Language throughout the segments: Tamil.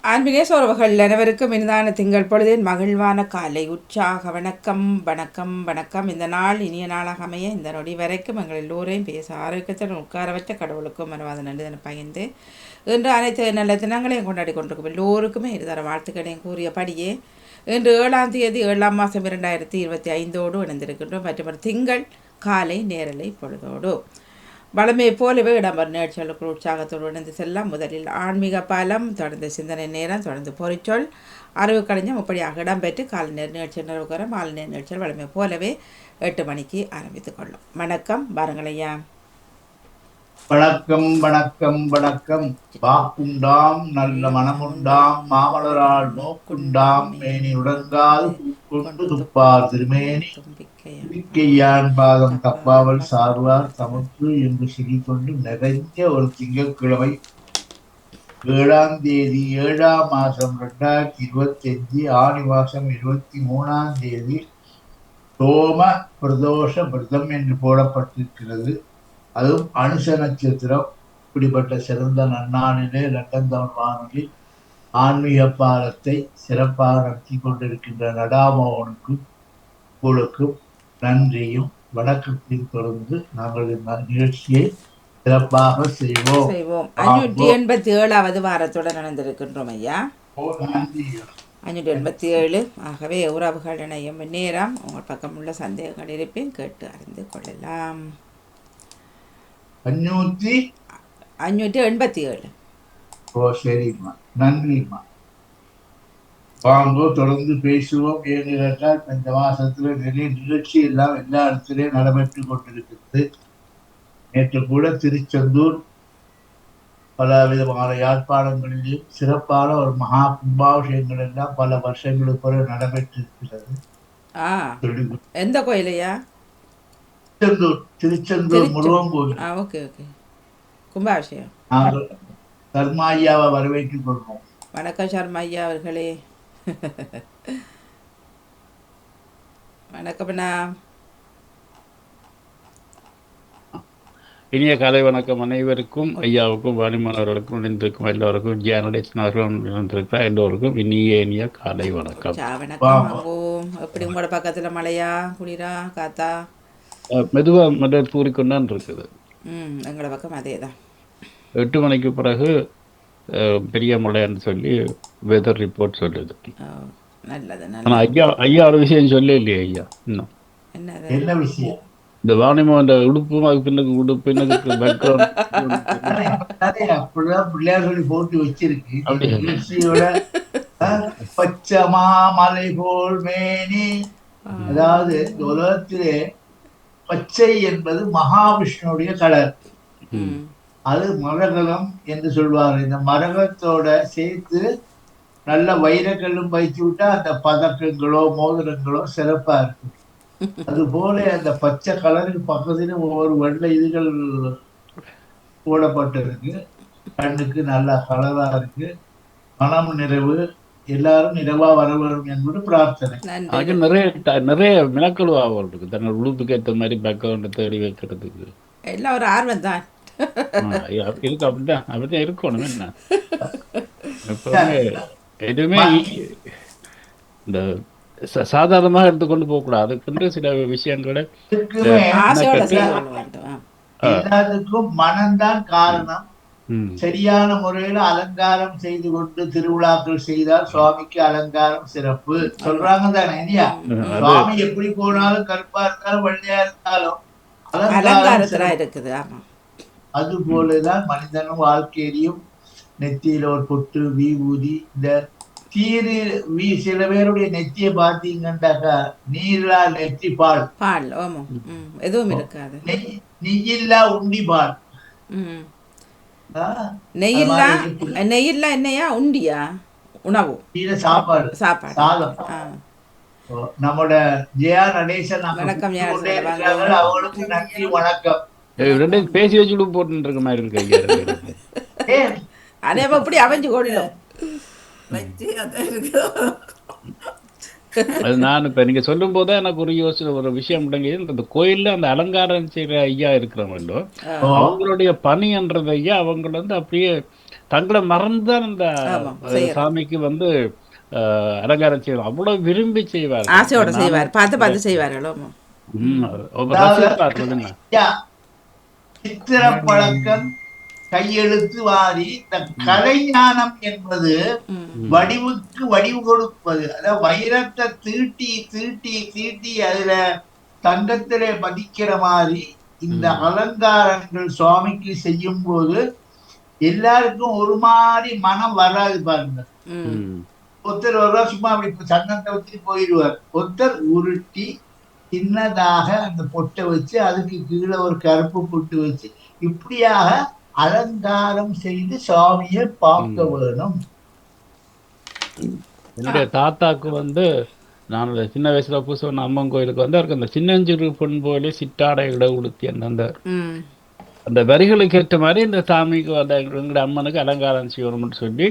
ஆன்மீக உறவுகள் அனைவருக்கும் இனிதான திங்கள் பொழுதின் மகிழ்வான காலை உற்சாக வணக்கம் வணக்கம் வணக்கம். இந்த நாள் இனிய நாளாக அமைய இந்த நொடி வரைக்கும் எங்கள் எல்லோரையும் பேச ஆரோக்கியத்துடன் உட்காரவற்ற கடவுளுக்கும் மனவாத நன்றிதனை பகிர்ந்து இன்று அனைத்து நல்ல தினங்களையும் கொண்டாடி கொண்டிருக்கும் எல்லோருக்குமே இருதர வாழ்த்துக்களையும் கூறியபடியே இன்று 7ஆம் தேதி 7ஆம் மாதம் 2025 இணைந்திருக்கின்றோம். மற்றும் திங்கள் காலை நேரலை பொழுதோடு வளமையை போலவே இடம்பெறும் நிகழ்ச்சிகளுக்கு உற்சாகத்தோடு இணைந்து செல்லாம். முதலில் ஆன்மீக பாலம், தொடர்ந்து சிந்தனை நேரம், தொடர்ந்து பொறிச்சொல், அறிவு கலைஞம் இப்படியாக இடம்பெற்று காலை நேர நிகழ்ச்சி நிறைவுகிற மாலை நேர நிகழ்ச்சிகள் வளமை போலவே 8 மணிக்கு ஆரம்பித்துக் கொள்ளும். வணக்கம், பாருங்களையா. வணக்கம் வணக்கம் வணக்கம். வாக்குண்டாம் நல்ல மனமுண்டாம் மாமலரால் நோக்குண்டாம் மேனி உடங்காது கொண்டு துப்பார் திருமேனி தும்பிக்கையான் பாதம் தப்பாவல் சார்வார் தமக்கு என்று கொண்டு நிறைஞ்ச ஒரு திங்கட்கிழமை 7ஆம் தேதி 7ஆம் மாசம் 2025 ஆணி மாசம் 23ஆம் தேதி சோம பிரதோஷ விரதம் என்று போடப்பட்டிருக்கிறது. அதுவும் அனுச நட்சத்திரம். இப்படிப்பட்ட சிறந்த நன்னாளிலே லண்டன் தமிழ் வானொலி ஆன்மீக பாலத்தை சிறப்பாக நடத்தி கொண்டிருக்கின்ற நடாமோகனுக்கும் உங்களுக்கும் நன்றியும் வணக்கத்தையும் தொடர்ந்து நாங்கள் இந்த நிகழ்ச்சியை சிறப்பாக செய்வோம். 587வது வாரத்துடன் நடந்திருக்கின்றோம் ஐயா. 587. ஆகவே உறவுகள் இணையும் நேரம் உங்கள் பக்கம் உள்ள சந்தேகங்கள் இருப்பேன் கேட்டு அறிந்து கொள்ளலாம். 587. ஓ சரிம்மா, நன்றிம்மா. வாங்கோ தொடர்ந்து பேசுவோம். ஏன்னு கேட்டால் இந்த மாசத்துல நிறைய நிகழ்ச்சி எல்லாம் எல்லா இடத்துலயும் நடைபெற்று கொண்டிருக்கிறது. நேற்று கூட திருச்செந்தூர் பல விதமான யாழ்ப்பாணங்களிலும் சிறப்பான ஒரு மகா கும்பாபிஷேகங்கள் எல்லாம் பல வருஷங்களுக்கு பிறகு நடைபெற்றிருக்கிறது. எந்த கோயிலையா? திருச்செந்தூர் முருகன் கோயில். Okay okay. கும்பாபிஷேகம். நாங்கள் சர்மா ஐயாவை வரவேற்றுக் கொள்வோம். வணக்கம் சர்மா ஐயா அவர்களே. வணக்கம்ண்ணா. இனிய காலை வணக்கம் அனைவருக்கும், ஐயாவுக்கும் வாணிமானவர்களுக்கும் இணைந்திருக்கும் எல்லோருக்கும், இணைந்திருக்கிற எல்லோருக்கும் இனிய காலை வணக்கம். வணக்கம். எப்படி உங்களோட பக்கத்துல மழையா குளிரா காத்தா? மெதுவா மட்டும் தூறிக்கொண்டான் இருக்குது. எங்களோட பக்கம் அதே தான். 8 மணிக்கு பிறகு பெரிய மழைன்னு சொல்லி வெதர் ரிப்போர்ட் சொல்லுது. நல்லது. ஆனா ஐயா ஒரு விஷயம் சொல்ல இல்லையா ஐயா இன்னும்? என்ன விஷயம்? இந்த வாணிமோகன் உடுப்பும் அது பின்னுக்கு உடுப்பு பிள்ளையார் சொல்லி போட்டு வச்சிருக்கு. பச்சமா மலை போல் மேனி. அதாவது உலகத்திலே பச்சை என்பது மகாவிஷ்ணுடைய கலர். அது மரகலம் என்று சொல்வார்கள். இந்த மரகத்தோட சேர்த்து நல்ல வைரக்கல்லும் வைத்து விட்டா அந்த பதக்கங்களோ மோதிரங்களோ சிறப்பா இருக்கும். அது போல அந்த பச்சை கலருக்கு பக்கத்துல ஒவ்வொரு வெள்ளை இதுகள் போடப்பட்டிருக்கு. கண்ணுக்கு நல்ல கலரா இருக்கு. மனம் நிறைவு, எல்லாரும் நிறைவா வர வேண்டும் என்பது பிரார்த்தனை. நிறைய மினக்கள் இருக்கு தன்னோட உழுப்புக்கு ஏற்ற மாதிரி பேக்ரவுண்ட் தேடி வைக்கிறதுக்கு எல்லாம் ஒரு ஆர்வம் தான் இருக்கு. அப்படிதான் இருக்கணும். என்ன எதுவுமே இந்த சாதாரணமாக எடுத்துக்கொண்டு போகக்கூடாது. அதுக்கு சில விஷயங்களை எல்லாத்துக்கும் மனம்தான் காரணம். சரியான முறையில அலங்காரம் செய்து கொண்டு திருவிழாக்கள் செய்தால் சுவாமிக்கு அலங்காரம் சிறப்பு சொல்றாங்க தானே இல்லையா? சுவாமி எப்படி போனாலும் கருப்பா இருந்தாலும் வெள்ளையா இருந்தாலும் அலங்காரம் இருக்குது. அது போலதான் மனிதனும் வாழ்க்கையிலையும் நெத்தியில ஒரு பொட்டு விபூதி இந்த தீரு சில பேருடைய நெத்தியை பார்த்தீங்கன்னாக்கா நீரா நெற்றி பால் எதுவும் இருக்காது. நெய்யில்லா உண்டி பால். நெய்யில்லா என்னையா உண்டியா உணவு சாப்பாடு சாதம். நம்மோட ஜெயா நடேசன் வணக்கம். அவங்களுக்கு நன்றி வணக்கம். பேசி வச்சு போட்டு இருக்க மாதிரி இருக்கு. அதே எப்படி அவஞ்சு கோடிடும். அது நான் இப்ப நீங்க சொல்லும் போது எனக்கு ஒரு யோசனை ஒரு விஷயம் முடங்கியது. இந்த கோயில்ல அந்த அலங்காரம் செய்யற ஐயா இருக்கிறவங்களோ அவங்களுடைய பணின்றது ஐயா அவங்க அப்படியே தங்களை மறந்துதான் அந்த ஆமாம் செய்யறது சாமிக்கு வந்து அலங்காரம் செய்வார். அவ்வளவு விரும்பி செய்வார்கள். ஆசையோட நானும் செய்வார், பார்த்து பார்த்து செய்வார்களோ. அதாவது ரசிப்பார்கள் என்ன. ஐயா, சித்திர பழக்கம், கையெழுத்து வாரி, இந்த கலைஞானம் என்பது வடிவுக்கு வடிவு கொடுப்பது. அதாவது வைரத்தை தீட்டி தீட்டி தீட்டி அதுல தங்கத்திலே பதிக்கிற மாதிரி இந்த அலங்காரங்கள் சுவாமிக்கு செய்யும் போது எல்லாருக்கும் ஒரு மாதிரி மனம் வராது பாருங்க. ஒருத்தர் ஒரு சும்மா அப்படி சந்தனத்தை வச்சு போயிடுவார். ஒருத்தர் உருட்டி சின்னதாக அந்த பொட்டை வச்சு அதுக்கு கீழே ஒரு கருப்பு பொட்டு வச்சு இப்படியாக அலங்காரம் செய்து சுவாமியை பார்க்க வேணும். என்னுடைய தாத்தாக்கு வந்து நான் சின்ன வயசுல பூசவன் அம்மன் கோயிலுக்கு வந்து அவருக்கு அந்த சின்னஞ்சிறு பொன் போல சிட்டாடை இட உடுத்தி அந்த வரிகளுக்கு ஏற்ற மாதிரி இந்த சாமிக்கு அந்த எங்களுடைய அம்மனுக்கு அலங்காரம் செய்யணும்னு சொல்லி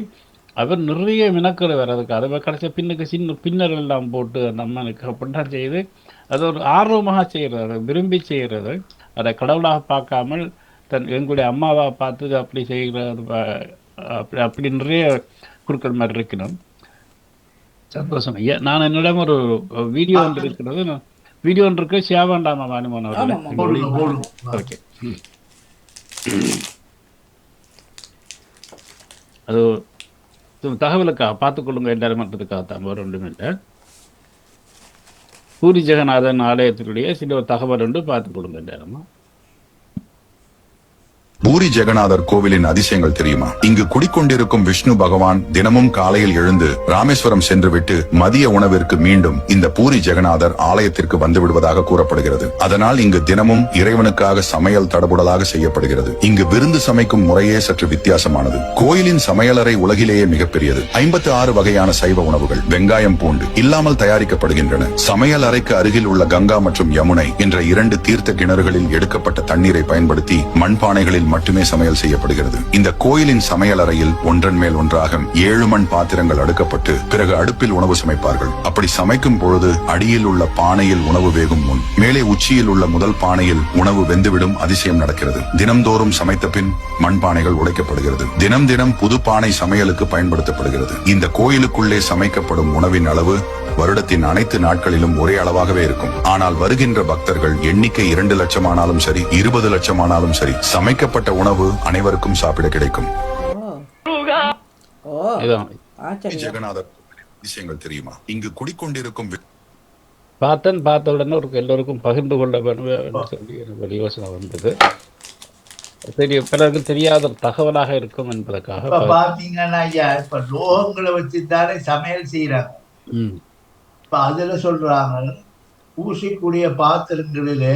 அவர் நிறைய மினக்கரை வர்றதுக்கு அதை கடைசி பின்னுக்கு சின்ன பின்னர் எல்லாம் போட்டு அந்த அம்மனுக்கு அப்படின்லாம் செய்து அது ஒரு ஆர்வமாக செய்கிறது, விரும்பி செய்கிறது. அதை கடவுளாக பார்க்காமல் எங்களுடைய அம்மாவை பார்த்து அப்படி செய்கிறது, அப்படி நிறைய குறுக்கள் மாதிரி இருக்கணும். சந்தோஷம் ஐயா. நான் என்னிடம் ஒரு வீடியோ ஒன்று இருக்கிறது, வீடியோ ஒன்று இருக்கு, சியாவாண்டாமா வாணிமோன் அவர்கள். ஓகே, அது தகவலுக்காக பார்த்துக்கொள்ளுங்க எல்லாரும் மட்டுக்காகத்தான், வேறு ஒன்றும் இல்லை. பூரி ஜெகநாதன் ஆலயத்தினுடைய சில ஒரு தகவல் ஒன்று பார்த்துக்கொள்ளுங்க எல்லாருமா. பூரி ஜெகநாதர் கோவிலின் அதிசயங்கள் தெரியுமா? இங்கு குடிக்கொண்டிருக்கும் விஷ்ணு பகவான் தினமும் காலையில் எழுந்து ராமேஸ்வரம் சென்றுவிட்டு மதிய உணவிற்கு மீண்டும் இந்த பூரி ஜெகநாதர் ஆலயத்திற்கு வந்து விடுவதாக கூறப்படுகிறது. அதனால் இங்கு தினமும் இறைவனுக்காக சமையல் தடபுடலாக செய்யப்படுகிறது. இங்கு விருந்து சமைக்கும் முறையே சற்று வித்தியாசமானது. கோயிலின் சமையலறை உலகிலேயே மிகப்பெரியது. 56 வகையான சைவ உணவுகள் வெங்காயம் பூண்டு இல்லாமல் தயாரிக்கப்படுகின்றன. சமையல் அறைக்கு அருகில் உள்ள கங்கா மற்றும் யமுனை என்ற 2 தீர்த்த கிணறுகளில் எடுக்கப்பட்ட தண்ணீரை பயன்படுத்தி மண்பானைகளில் மட்டுமே சமையல் செய்யப்படுகிறது. இந்த கோயிலின் சமையல் அறையில் ஒன்றன் மேல் ஒன்றாக 7 மண் பாத்திரங்கள் அடுக்கப்பட்டு பிறகு அடுப்பில் உணவு சமைப்பார்கள். அப்படி சமைக்கும் பொழுது அடியில் உள்ள பானையில் உணவு வேகும் முன் மேலே உச்சியில் உள்ள முதல் பானையில் உணவு வெந்துவிடும் அதிசயம் நடக்கிறது. தினம்தோறும் சமைத்த பின் மண்பானைகள் உடைக்கப்படுகிறது. தினம் தினம் புது பானை சமையலுக்கு பயன்படுத்தப்படுகிறது. இந்த கோயிலுக்குள்ளே சமைக்கப்படும் உணவின் அளவு வருடத்தின் அனைத்து நாட்களிலும் ஒரே அளவாகவே இருக்கும். ஆனால் வருகின்ற பக்தர்கள் எண்ணிக்கை 2 லட்சம் ஆனாலும் சரி 20 லட்சம் ஆனாலும் சரி சமைக்கப்பட்ட உணவு அனைவருக்கும் சாப்பிட கிடைக்கும். ஜெகநாதர் விஷயங்கள் தெரியுமா? இங்கு குடிக்கொண்டிருக்கும் பார்த்த உடனே எல்லோருக்கும் பகிர்ந்து கொள்ள வேண்டும் சொல்லி எனக்கு யோசனை வந்தது. பிறகு தெரியாத தகவலாக இருக்கும் என்பதற்காக பாத்தீங்கன்னா ஐயா, இப்ப லோகங்களை வச்சுதானே சமையல் செய்யறாங்க. இப்ப அதுல சொல்றாங்க பூசிக்கூடிய பாத்திரங்களிலே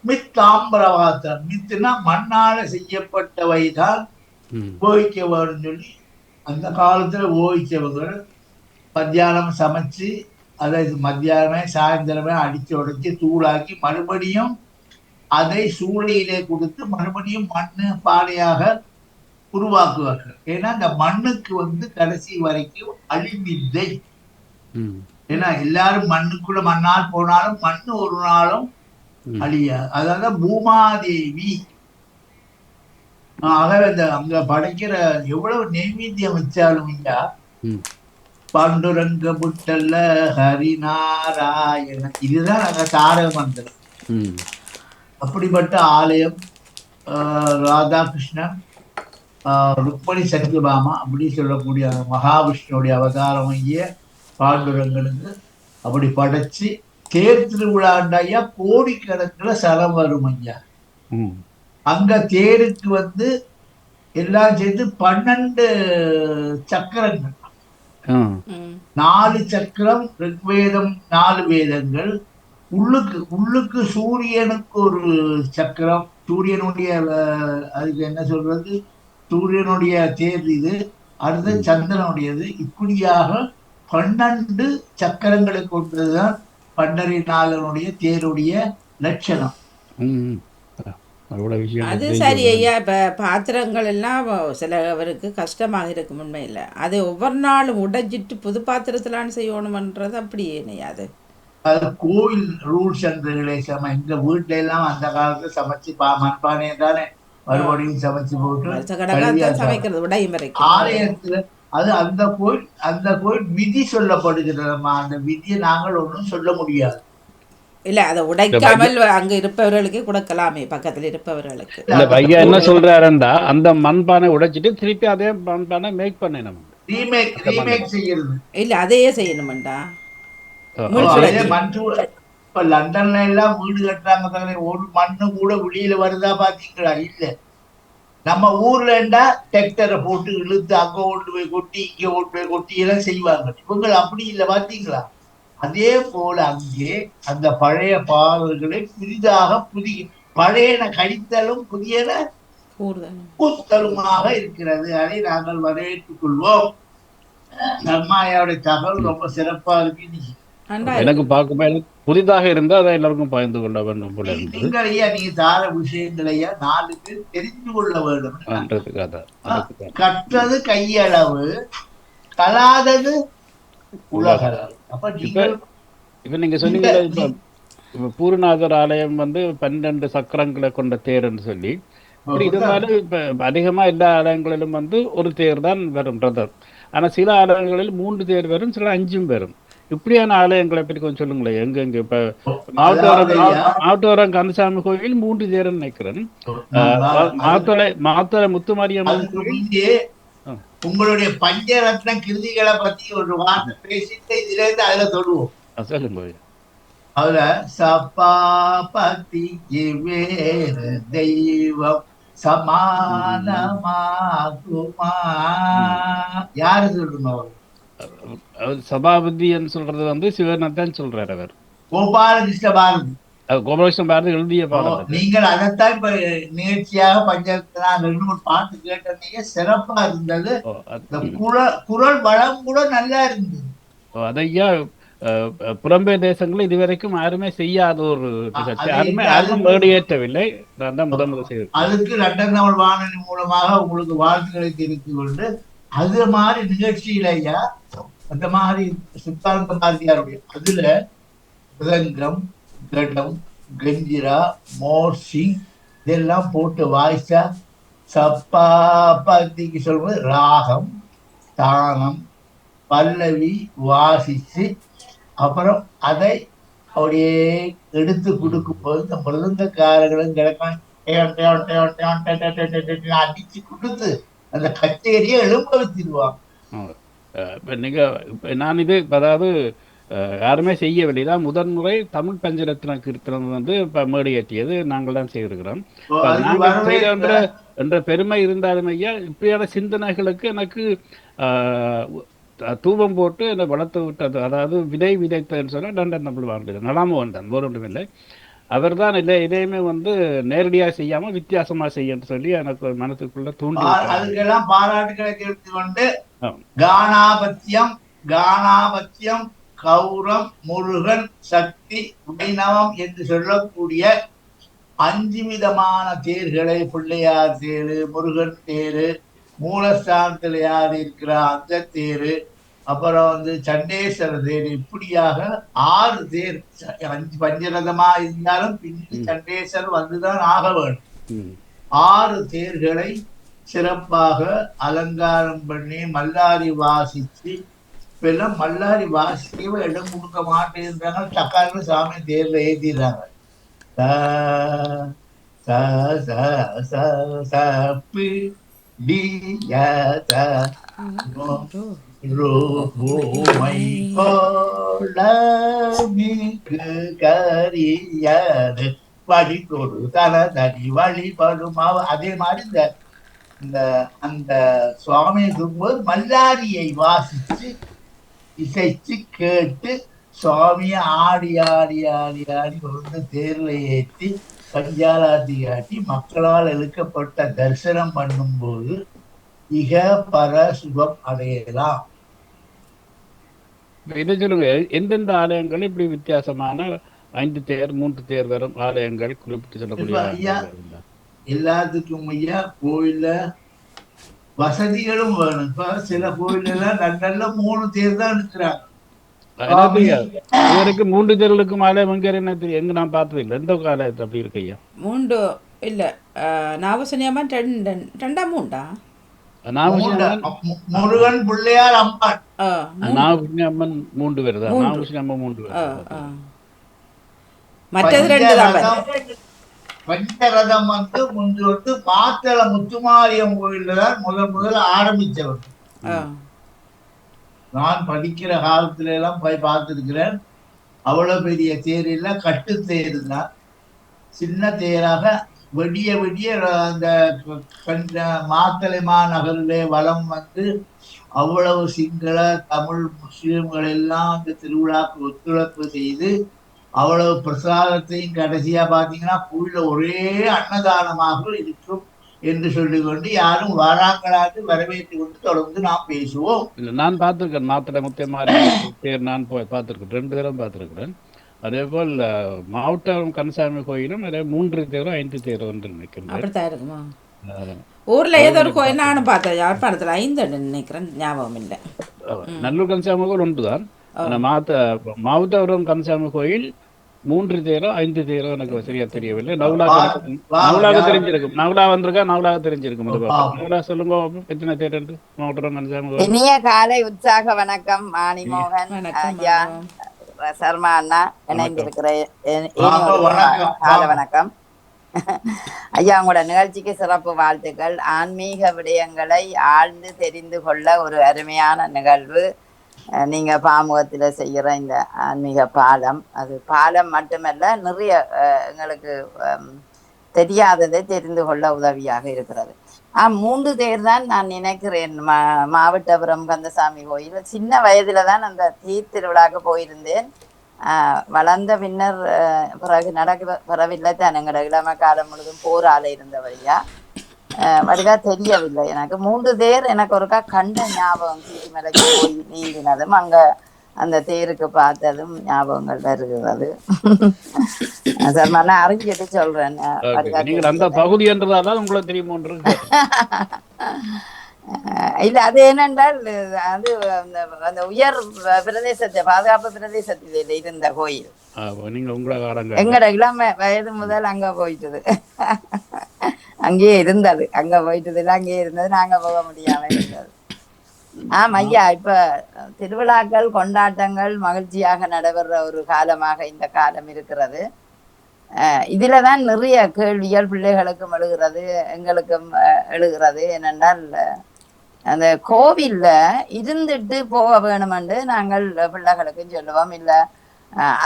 மித்தாம்பர பாத்திரம், மித்துனா மண்ணால செய்யப்பட்டவைதான் உபயோகிக்க வேண்டும் சொல்லி அந்த காலத்துல உபயோகிச்சவங்க மத்தியானம் சமைச்சு அதை மத்தியானமே சாயந்தரமே அடிச்சு உடைச்சு தூளாக்கி மறுபடியும் அதை சூளையிலே கொடுத்து மறுபடியும் மண்ணு பானையாக உருவாக்குவார்கள். ஏன்னா அந்த மண்ணுக்கு கடைசி வரைக்கும் அழிவில்லை. ஏன்னா எல்லாரும் மண்ணுக்குள்ள மண்ணால் போனாலும் மண்ணு ஒரு நாளும் அழியாது. அதாவது பூமாதேவி. ஆகவே அங்க படைக்கிற எவ்வளவு நெய்வேத்தியம் வச்சாலும் ஐயா, பாண்டுரங்க புட்டல்ல ஹரிநாராயண இதுதான் அங்க தாரக மந்திரம். அப்படிப்பட்ட ஆலயம். ராதாகிருஷ்ணன், ருக்மணி சத்யபாமா அப்படி சொல்லக்கூடிய மகாவிஷ்ணுடைய அவதாரம் ஐயா பாண்டுரங்கனுக்கு அப்படி படைச்சு தேர் திருவிழாண்டாயா கோடிக்கணக்கில் சரம் வரும் ஐயா. அங்க தேருக்கு எல்லாம் சேர்த்து 12 சக்கரங்கள், 4 சக்கரம் ரிக்வேதம், 4 வேதங்கள். உள்ளுக்கு சூரியனுக்கு ஒரு சக்கரம், சூரியனுடைய அதுக்கு என்ன சொல்றது, சூரியனுடைய தேர் இது, அடுத்து சந்திரனுடையது. இப்படியாக 12 சக்கரங்களை கொண்டதுதான் பண்டரிநாதனுடைய தேருடைய லட்சணம். அது சரி ஐயா. இப்போ பாத்திரங்கள் எல்லாம் சிலவருக்கு கஷ்டமாக இருக்கும் உண்மையில். அது ஒவ்வொரு நாளும் உடைஞ்சிட்டு புது பாத்திரத்திலான்னு செய்யணுமன்றது அப்படி இல்லையா? அது கோயில் ரூல்ஸ் அண்ட் ரெகுலேஷன். எங்க வீட்டுல எல்லாம் அந்த காலத்துல சமைச்சு மண்பானையை தானே மறுபடியும் சமைச்சு போட்டு வருஷ கழுவி கணக்காக அந்த சமைக்கிறது விடையும் வரைக்கும். ஆலயத்துல அது அந்த கோயில் விதி சொல்லப்படுகிறதம்மா. அந்த விதியை நாங்கள் ஒன்றும் சொல்ல முடியாது. இல்ல அதை உடைக்காமல் அங்க இருப்பவர்களுக்கு கொடுக்கலாமே, பக்கத்துல இருப்பவர்களுக்கு. இல்ல ஐயா என்ன சொல்றாருண்டா, அந்த மண்பானை உடைச்சிட்டு திருப்பி அதே மண்பானை மேக் பண்ணணும். ரீமேக் செய்யறது இல்ல அதையே செய்யணும்டா. அதே இப்ப லண்டன்ல எல்லாம் வீடு கட்டுறாங்க தானே, ஒரு மண்ணு கூட வெளியில வருதா பாத்தீங்களா? இல்ல. நம்ம ஊர்ல இருந்தா டிராக்டரை போட்டு இழுத்து அங்க கொண்டு போய் கொட்டி இங்க கொண்டு போய் கொட்டி எல்லாம் செய்வாங்க. இவங்க அப்படி இல்லை பாத்தீங்களா? அதே போல அங்கே அந்த பழைய பாடல்களை புதிதாக பழையன கழித்தலும் புதியன புத்தலுமாக இருக்கிறது. அதை நாங்கள் வரவேற்றுக் கொள்வோம். நன்மாயாவுடைய தகவல் ரொம்ப சிறப்பா இருக்கு. எனக்கு பார்க்கும்போது புதிதாக இருந்தா அதை எல்லாருக்கும் பகிர்ந்து கொள்ள வேண்டும் போல இருக்கு. நீங்களையா நீங்க தார விஷயங்களையா 4 பேர் தெரிந்து கொள்ள வேண்டும். கற்றது கையளவு, கலாதது உலகளவு. இப்ப நீங்க சொன்னீங்க இப்ப பூர்ணநாதர் ஆலயம் 12 சக்கரங்களை கொண்ட தேர்ன்னு சொல்லி, இப்படி இது மாதிரி இப்ப அதிகமா எல்லா ஆலயங்களிலும் ஒரு தேர் தான் வரும் பிரதர். ஆனா சில ஆலயங்களில் 3 தேர் வரும், சில 5 வரும். இப்படியான ஆலயங்களை பற்றி கொஞ்சம் சொல்லுங்களேன். எங்க இப்ப மாவட்டோரம் கந்தசாமி கோயில் 3 தேர்ன்னு நினைக்கிறேன். மாத்தளை முத்துமாரியம்மன் உங்களுடைய பஞ்சரத்ன கிருதிகளை பத்தி ஒரு வார்த்தை பேசிட்டு இதுல இருந்து அதுல தொடுவோம். சொல்லுங்க. அதுல சப்பாபதிக்கு வேறு தெய்வம் சமானமாகுமா? யாரு சொல்லணும்? சபாபதின்னு சொல்றது சிவநாதன் சொல்றாரு. அவர் கோபாலகிருஷ்ண பாரதி. கோபாலகிருஷ்ண பாரதி எழுதிய பாடம். நீங்கள் அதைத்தான் இப்ப நிகழ்ச்சியாக பஞ்சரத்னா 2-3 பாட்டு கேட்டீங்க, சிறப்பா இருந்தது. குரல் வளம் கூட நல்லா இருந்தது. அதையா புலம்பெய தேசங்கள் இதுவரைக்கும் யாருமே செய்யாத ஒரு யாருமே மேடியேற்றவில்லை. நான் தான் முதல் செய்தேன். அதுக்கு லண்டன் தமிழ் வானொலி மூலமாக உங்களுக்கு வாழ்த்துக்களை தெரிவித்துக் கொண்டு, அது மாதிரி நிகழ்ச்சியிலையா அந்த மாதிரி சித்தாந்த மாதிரியாருடைய அதுல மிருதங்கம், கடம், கஞ்சிரா, மோர்சிங் இதெல்லாம் போட்டு வாய்ச்சா சப்பாபதிக்கு சொல்வது ராகம், தானம், பல்லவி வாசிச்சு அப்புறம் அதை அப்படியே எடுத்து கொடுக்கும் போது இந்த மிருதங்கக்காரர்களும் கிடக்கும் அடிச்சு கொடுத்து அந்த கச்சேரியை எழும்ப வச்சிருவாங்க. நீங்க நான் இது அதாவது யாருமே செய்யவில்லை தான். முதன்முறை தமிழ் பஞ்சரத்ன கீர்த்தனம் மேடையேற்றியது நாங்கள் தான் செய்திருக்கிறோம். என்ற பெருமை இருந்தாலும் ஐயா, இப்படியான சிந்தனைகளுக்கு எனக்கு தூபம் போட்டு என்னை வளர்த்து விட்டது. அதாவது விதை விதைத்ததுன்னு சொன்னால் லண்டன் தமிழ் வானொலி நலாமோகன் தான், வேறு ஒன்றும் இல்லை. அவர் தான் இல்லை இதையுமே நேரடியாக செய்யாமல் வித்தியாசமாக செய்யன்னு சொல்லி எனக்கு மனசுக்குள்ள தூண்டி அதுக்கெல்லாம் பாராட்டுகளை தெரிவித்து கொண்டு கானாபத்தியம் கௌரம், முருகன், சக்தி, வைணவம் என்று சொல்லக்கூடிய 5 விதமான தேர்களை, பிள்ளையார் தேரு, முருகன் தேரு, மூலஸ்தானத்தில் யார் இருக்கிற அந்த தேரு, அப்புறம் சண்டேஸ்வர தேர், இப்படியாக 6 தேர். 5 பஞ்சரதமா இருந்தாலும் பின்னி சண்டேஸ்வரர் வந்துதான் ஆக வேண்டும். 6 தேர்களை சிறப்பாக அலங்காரம் பண்ணி மல்லாரி வாசிச்சு, இப்பெல்லாம் மல்லாரி வாசிக்கவே இடம் கொடுக்க மாட்டேன்றாங்க. டக்காரு சாமி தேர்ல ஏத்திடுறாங்க. வழிகொடு தனதடி வழிபடுமா. அதே மாதிரி அந்த சுவாமியை தூக்கும்போது மல்லாரியை வாசிச்சு இசைச்சு கேட்டு சுவாமியை ஆடி ஆடி ஆடி ஆடி தேர்ல ஏற்றி பஞ்சாலாத்தி காட்டி மக்களால் இழுக்கப்பட்ட தரிசனம் பண்ணும் போது இக பர சுகம் அடையலாம். இதை சொல்லுங்க, எந்தெந்த ஆலயங்கள் இப்படி வித்தியாசமான 5 தேர் 3 தேர் வரும் ஆலயங்கள் குறிப்பிட்டு சொல்லக்கூடிய? எல்லாத்துக்கும் ஐயா கோயில்ல வசதிகளும் வேணும். இப்ப சில கோயிலெல்லாம் லண்டன்ல 3 தேர் தான் இருக்கிறாங்க. இதற்கு 3 தேர்களுக்கும் ஆலயம் எங்க என்ன தெரியும்? எங்க நான் பார்த்தது இல்லை. எந்த ஆலயத்தை அப்படி இருக்கு ஐயா? இல்லை நாகசனியம்மன் ரெண்டாம் மூண்டா நாகூஷணி மூன்று அம்மன் முருகன் பிள்ளையார் அம்பாள். ஆ நாகூஷணி அம்மன் 3 பேர் தான். மூன்று நாகூஷணி அம்மன் 3 ஆ பேர். ஆ மற்றது ரெண்டு தான் பாரு. பஞ்சரதம் பஞ்சரதம் முன்பு மாத்தள முத்துமாரியம் கோயில்ல தான் முதல் ஆரம்பிச்சவர். ஆ நான் படிக்கிற காலத்துல எல்லாம் போய் பார்த்திருக்கிறேன். அவ்வளவு பெரிய தேர் இல்ல, கட்டு தேர் தான். சின்ன தேராக வெடிய வெடிய அந்த மாத்தளை மாநகரிலே வலம் வந்து அவ்வளவு சிங்கள தமிழ் முஸ்லிம்கள் எல்லாம் அந்த திருவிழாக்கு ஒத்துழைப்பு செய்து அவ்வளவு பிரசாதத்தையும் கடைசியா பாத்தீங்கன்னா கோயில ஒரே அன்னதானமாக இருக்கும் என்று சொல்லிக்கொண்டு யாரும் வாராங்களாட்டு வரவேற்று கொண்டு தொடர்ந்து நாம் பேசுவோம். இல்லை, நான் பார்த்துருக்கேன். மாத்திரை முத்தியமாரி தேர் நான் போய் பார்த்துருக்கேன். 2 தடவை பார்த்துருக்கிறேன். அதே போல் மாவட்டம் கந்தசாமி கோயிலும் நிறைய 3 தேரோ 5 தேரோ என்று நினைக்கின்றேன். அப்படித்தான் இருக்குமா? அஹ் ஊரில் ஏதோ ஒரு கோயில் நானும் பார்த்தேன், யாழ்ப்பாணத்தில் 5 நினைக்கிறேன், ஞாபகம் இல்லை. நல்லூர் கந்தசாமி கோயில் ஒன்று தான். ஆனால் மாவட்டபுரம் கந்தசாமி கோயில் 3 தேரோ 5 தேரோ எனக்கு சரியா தெரியவில்லை. நவுலாக தெரிஞ்சிருக்கும். நவுலா வந்திருக்கா, நவுலாக தெரிஞ்சிருக்கும். நவுலா சொல்லுங்க எத்தனை தேர் என்று மாவட்டம் கந்தசாமி கோயில். இனிய காலை உற்சாக வணக்கம். மாணிமோகன் ஐயா, சர்மா அண்ணா இணைந்திருக்கிற கால வணக்கம் ஐயா. உங்களோட நிகழ்ச்சிக்கு சிறப்பு வாழ்த்துக்கள். ஆன்மீக விடயங்களை ஆழ்ந்து தெரிந்து கொள்ள ஒரு அருமையான நிகழ்வு. நீங்க பாமுகத்துல செய்யற இந்த ஆன்மீக பாலம், அது பாலம் மட்டுமல்ல, நிறைய எங்களுக்கு தெரியாததை தெரிந்து கொள்ள உதவியாக இருக்கிறது. 3 தேர் தான் நான் நினைக்கிறேன். மாவட்டபுரம் கந்தசாமி கோயில் சின்ன வயதுல தான் அந்த தேர் திருவிழாக்கு போயிருந்தேன். வளர்ந்த பின்னர் பிறகு பெறவில்லை தான். எங்களோட இளம காலம் முழுதும் போரால இருந்தவரையா வடிவா தெரியவில்லை எனக்கு. 3 தேர் எனக்கு ஒருக்கா கண்ட ஞாபகம். சீரிமலைக்கு போய் நீந்தினதும் அங்க அந்த தேருக்கு பார்த்ததும் ஞாபகங்கள் வருகிறது. சார் நான் அறிஞ்சிட்டு சொல்றேன். அந்த பகுதி என்றதால உங்களுக்கு தெரியுமோ? இல்ல, அது என்னென்றால் அது அந்த உயர் பிரதேசத்தை பாதுகாப்பு பிரதேசத்தில் இருந்த கோயில். எங்கட இளம வயது முதல் அங்க போயிட்டது. அங்கேயே இருந்தது. அங்க போயிட்டது இல்லை, அங்கேயே இருந்தது. நாங்க போக முடியாம இருந்தது. ஐயா, இப்ப திருவிழாக்கள் கொண்டாட்டங்கள் மகிழ்ச்சியாக நடைபெற ஒரு காலமாக இந்த காலம் இருக்கிறது. இதுலதான் நிறைய கேள்விகள் பிள்ளைகளுக்கும் எழுகிறது, எங்களுக்கும் எழுகிறது. என்னென்றால் அந்த கோவில்ல இருந்துட்டு போக வேணுமென்று நாங்கள் பிள்ளைகளுக்கும் சொல்லுவோம். இல்ல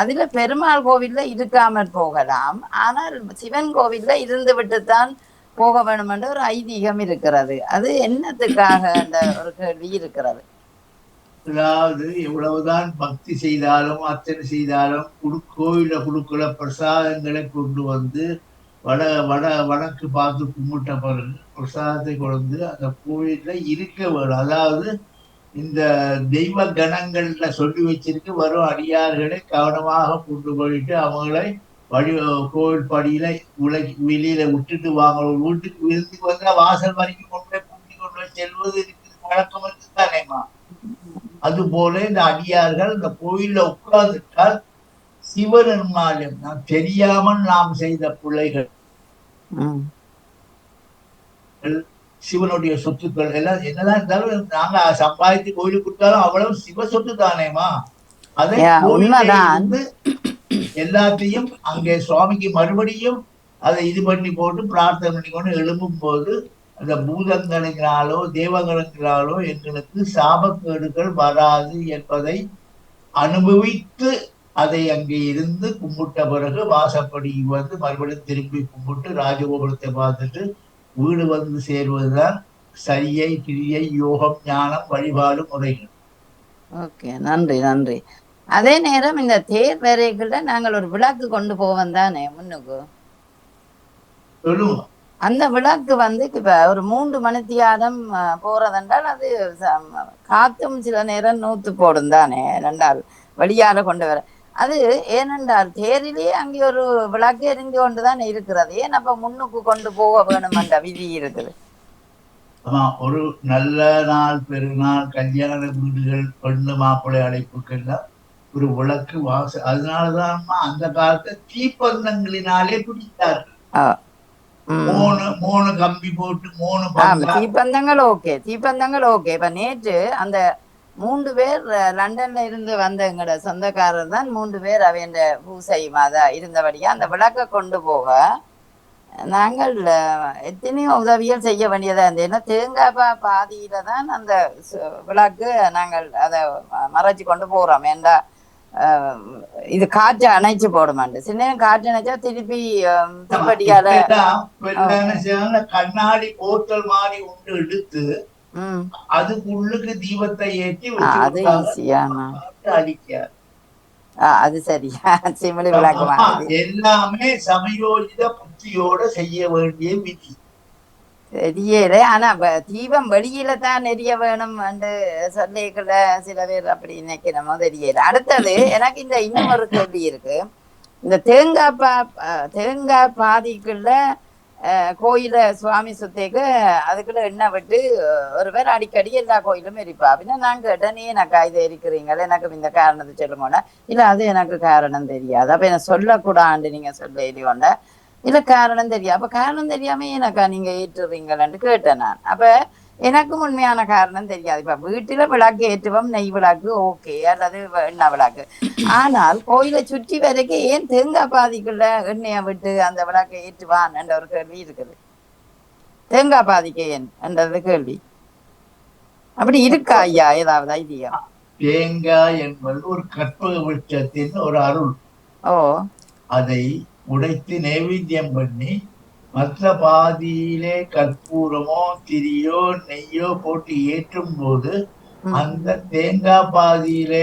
அதுல பெருமாள் கோவில்ல இருக்காமல் போகலாம், ஆனால் சிவன் கோவில்ல இருந்து விட்டுத்தான் போக வேணும் என்ற ஒரு ஐதீகம் இருக்கிறது. அது என்னத்துக்காக என்ற ஒரு கேள்வி இருக்கிறது. அதாவது எவ்வளவுதான் பக்தி செய்தாலும் அர்ச்சனை செய்தாலும் கோயில குடுக்குற பிரசாதங்களை கொண்டு வந்து வடக்கு பார்த்து கும்பிட்ட பிறகு பிரசாதத்தை கொண்டு அந்த கோயில்ல இருக்க வேணும். அதாவது இந்த தெய்வ கணங்கள்ல சொல்லி வச்சிருக்கு, வரும் அடியார்களை கவனமாக கொண்டு போயிட்டு அவங்களை கோவில் படியில வெளியில விட்டுட்டு வாங்க. வீட்டுக்கு விருந்துக்கு வந்தா வாசல் வரைக்கும் கொண்டு போய் செல்வது இருக்குது, வழக்கம் இருக்குதானேமா. அது போல இந்த அடியார்கள் இந்த கோயில்ல உட்கார்ந்துட்டால் சிவநிர்மால்யம் நாம் தெரியாமல் நாம் செய்த பிள்ளைகள் சிவனுடைய சொத்துக்கள் எல்லாம் என்னதான் இருந்தாலும் நாங்க சம்பாதித்து கோயிலுக்கு கொடுத்தாலும் அவ்வளவு சிவ சொத்து தானேமா. அதை வந்து எல்லாத்தையும் அங்கே சுவாமிக்கு மறுபடியும் அதை இது பண்ணி போட்டு பிரார்த்தனை பண்ணி கொண்டு எழும்பும் போது அந்த பூதங்களினாலோ தேவங்களினாலோ எங்களுக்கு சாபக்கேடுகள் வராது என்பதை அனுபவித்து அதை அங்கே இருந்து கும்பிட்ட பிறகு வாசப்படி வந்து மறுபடியும் திரும்பி கும்பிட்டு ராஜகோபுரத்தை பார்த்துட்டு வீடு வந்து சேர்வதுதான் சரியை கிரியை யோகம் ஞானம் வழிபாடு முறைகள். ஓகே, நன்றி நன்றி. அதே நேரம் இந்த தேர் வேறைகள்ல நாங்கள் ஒரு விளக்கு கொண்டு போவோம் தானே முன்னுக்கு. அந்த விளக்கு வந்து இப்ப ஒரு 3 மணித்தியாலம் போறதென்றால் அது காத்தும் சில நேரம் நூத்து போடும் தானே. 2 வழியால கொண்டு வர அது ஏனென்றால் தேரிலேயே அங்கே ஒரு விளக்கு எரிந்து கொண்டுதான் இருக்கிறது. ஏன் அப்ப முன்னுக்கு கொண்டு போக வேணும் என்ற விதி இருக்குது. ஒரு நல்ல நாள் பெருநாள் கல்யாண வீடுகள் பெண்ணு மாப்பிள்ளை அழைப்புக்கெல்லாம் ஒரு விளக்கு வாச. அதனாலதான் அந்த காலத்தை தீப்பந்தங்களினாலே பிடித்தார்கள். மூணு கம்பி போட்டு 3 ஆமா, பந்தா. தீப்பந்தங்கள் ஓகே. இப்ப நேற்று அந்த 3 பேர் லண்டன்ல இருந்து வந்த எங்கட சொந்தக்காரர் தான் 3 பேர் அவைய பூசை மாதா இருந்தபடியா அந்த விளக்க கொண்டு போக நாங்கள் எத்தனையோ உதவிகள் செய்ய வேண்டியதா இருந்தது. ஏன்னா தேங்காய் பாதியில தான் அந்த விளக்கு நாங்கள் அதை மறைச்சு கொண்டு போறோம். ஏண்டா இது காற்று அணைச்சு போட மாட்டேன். சின்ன காற்று அணைச்சா திருப்பி தீப்பெட்டியால கண்ணாடி போத்தல் மாதிரி உண்டு எடுத்து அதுக்கு உள்ளுக்கு தீபத்தை ஏற்றி அது ஈஸியாமா அடிக்காது. அது சரியா சிமிழி விளக்கு எல்லாமே சமயோஜித புத்தியோட செய்ய வேண்டிய விதி தெரியல. ஆனா தீபம் வெளியில தான் எரிய வேணும் என்று சொல்லிக்கல சில பேர் அப்படி நினைக்கிறமோ தெரியல. அடுத்தது எனக்கு இந்த இன்னும் ஒரு கேள்வி இருக்கு. இந்த தேங்காய் பாதிக்குள்ள கோயில சுவாமி சுத்தேக்கு அதுக்குள்ள எண்ணெய் விட்டு ஒருவர் அடிக்கடி எல்லா கோயிலும் எரிப்பா. அப்படின்னா நான் கேட்டேன், நீ எனக்கு இது எரிக்கிறீங்களே, எனக்கு இந்த காரணத்தை சொல்லுமோனா இல்ல அது எனக்கு காரணம் தெரியாது. அப்ப என்ன சொல்லக்கூடாது நீங்க சொல்ல இல்லையோண்ட இல்ல காரணம் தெரியாது. அப்ப காரணம் தெரியாம எனக்கா நீங்க ஏற்றுறீங்களன்னு கேட்டேன் நான். அப்ப எனக்கும் உண்மையான காரணம் தெரியாது. இப்ப வீட்டுல விளக்கு ஏற்றுவோம், நெய் விளக்கு ஓகே, அல்லது எண்ணெய் விளக்கு. ஆனால் கோயிலை சுற்றி வரைக்கும் ஏன் தேங்காய் பாதிக்குள்ள எண்ணெயை விட்டு அந்த விளக்கை ஏற்றுவான் என்ற ஒரு கேள்வி இருக்குது. தேங்காய் பாதிக்கு ஏன் என்றது கேள்வி. அப்படி இருக்கா ஐயா ஏதாவது ஐடியா? தேங்காய் என்பது ஒரு கற்பக விருட்சத்தின் ஒரு அருள். அதை உடைத்து நைவேத்தியம் பண்ணி மற்ற பாதியிலே கற்பூரமோ திரியோ நெய்யோ போட்டு ஏற்றும் போது அந்த தேங்காய் பாதியிலே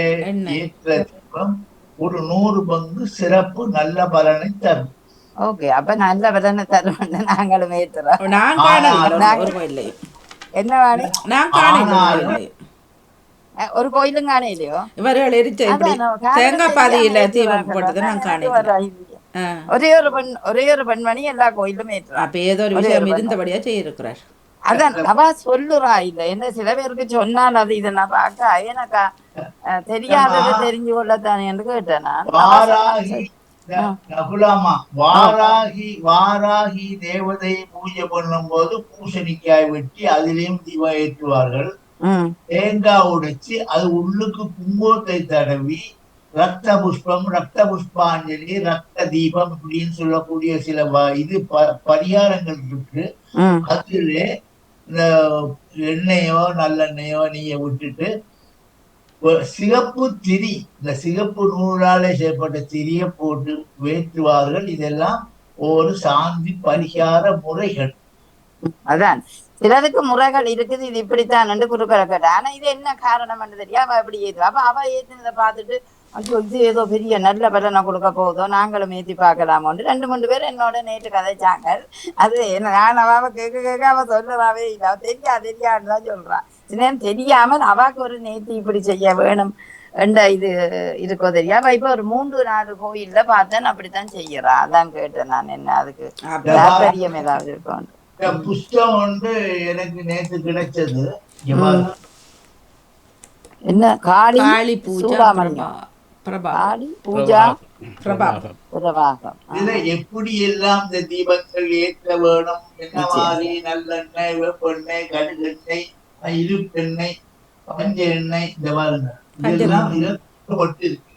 ஏற்ற தீபம் ஒரு 100 பங்கு சிறப்பு நல்ல பலனை தரும். ஓகே, அப்ப நல்ல பலனை தரும் நாங்களும் ஏற்றுறோம். என்ன வாணி ஒரு கோயிலும் காண இல்லையோ இவர்கள் தேங்காய் பாதியில தீபம் போட்டது நான் காணேன். ஒரே ஒரு பெண்மணி எல்லா கோயிலும் ஏற்றுறான். அப்ப ஏதோ ஒரு விஷயம் இருந்தபடியா செய்யிருக்கிறார். அதான் அவ சொல்லுறா. இல்ல என்ன சில பேருக்கு சொன்னால் அது இதை நான் பார்க்க எனக்கா தெரியாதது தெரிஞ்சு கொள்ளத்தானே என்று கேட்டேன் நான். வாராகி தேவதையை பூஜை பண்ணும் போது பூசணிக்காய் வெட்டி அதிலையும் தீபம் ஏற்றுவார்கள். தேங்காய் உடைச்சு அது உள்ளுக்கு குங்குமத்தை தடவி ரத்த புஷ்பம், ரத்த புஷ்பாஞ்சலி, ரத்த தீபம் அப்படின்னு சொல்லக்கூடிய சில இது பரிகாரங்கள் இருக்கு. அதுல இந்த எண்ணெயோ நல்லெண்ணெயோ நெய்யை விட்டுட்டு சிகப்பு திரி, இந்த சிகப்பு நூலாலே செய்யப்பட்ட திரிய போட்டு வேற்றுவார்கள். இதெல்லாம் ஒரு சாந்தி பரிகார முறைகள். அதான் சிலருக்கு முறைகள் இருக்குது. இது இப்படித்தான் குறுக்களை கேட்ட. ஆனா இது என்ன காரணம் தெரியா அவ எப்படி ஏத்து. அப்ப அவ ஏத்துனதை பார்த்துட்டு இது ஏதோ பெரிய நல்ல பலனை கொடுக்க போதோ நாங்களும் ஏற்றி பார்க்கலாமோன்னு 2-3 பேர் என்னோட நேற்று கதைச்சாங்க. அது நான் அவ கேட்க அவ சொல்லுறாவே இல்லை, அவ தெரியாதுன்னு தான் சொல்றான். சின்ன தெரியாமல் அவாக்கு ஒரு நேற்று இப்படி செய்ய வேணும் என்ற இது இருக்கோ தெரியாம இப்ப ஒரு 3-4 கோயில்ல பார்த்தேன் அப்படித்தான் செய்யறா. அதான் கேட்டேன் நான், என்ன அதுக்கு தாற்பயம் ஏதாவது இருக்கும். புஸ்தகம் வந்து எனக்கு நேற்று கிடைச்சது. என்ன காளி பூஜா பிரபாகம். இதுல எப்படி எல்லாம் இந்த தீபங்கள் ஏற்ற வேணும், என்ன மாதிரி நல்லெண்ணெய், வேப்பெண்ணெய், கடுகெண்ணெய், இருப்பெண்ணெய், பஞ்ச எண்ணெய், இந்த பாருங்க இதெல்லாம் இருக்கு.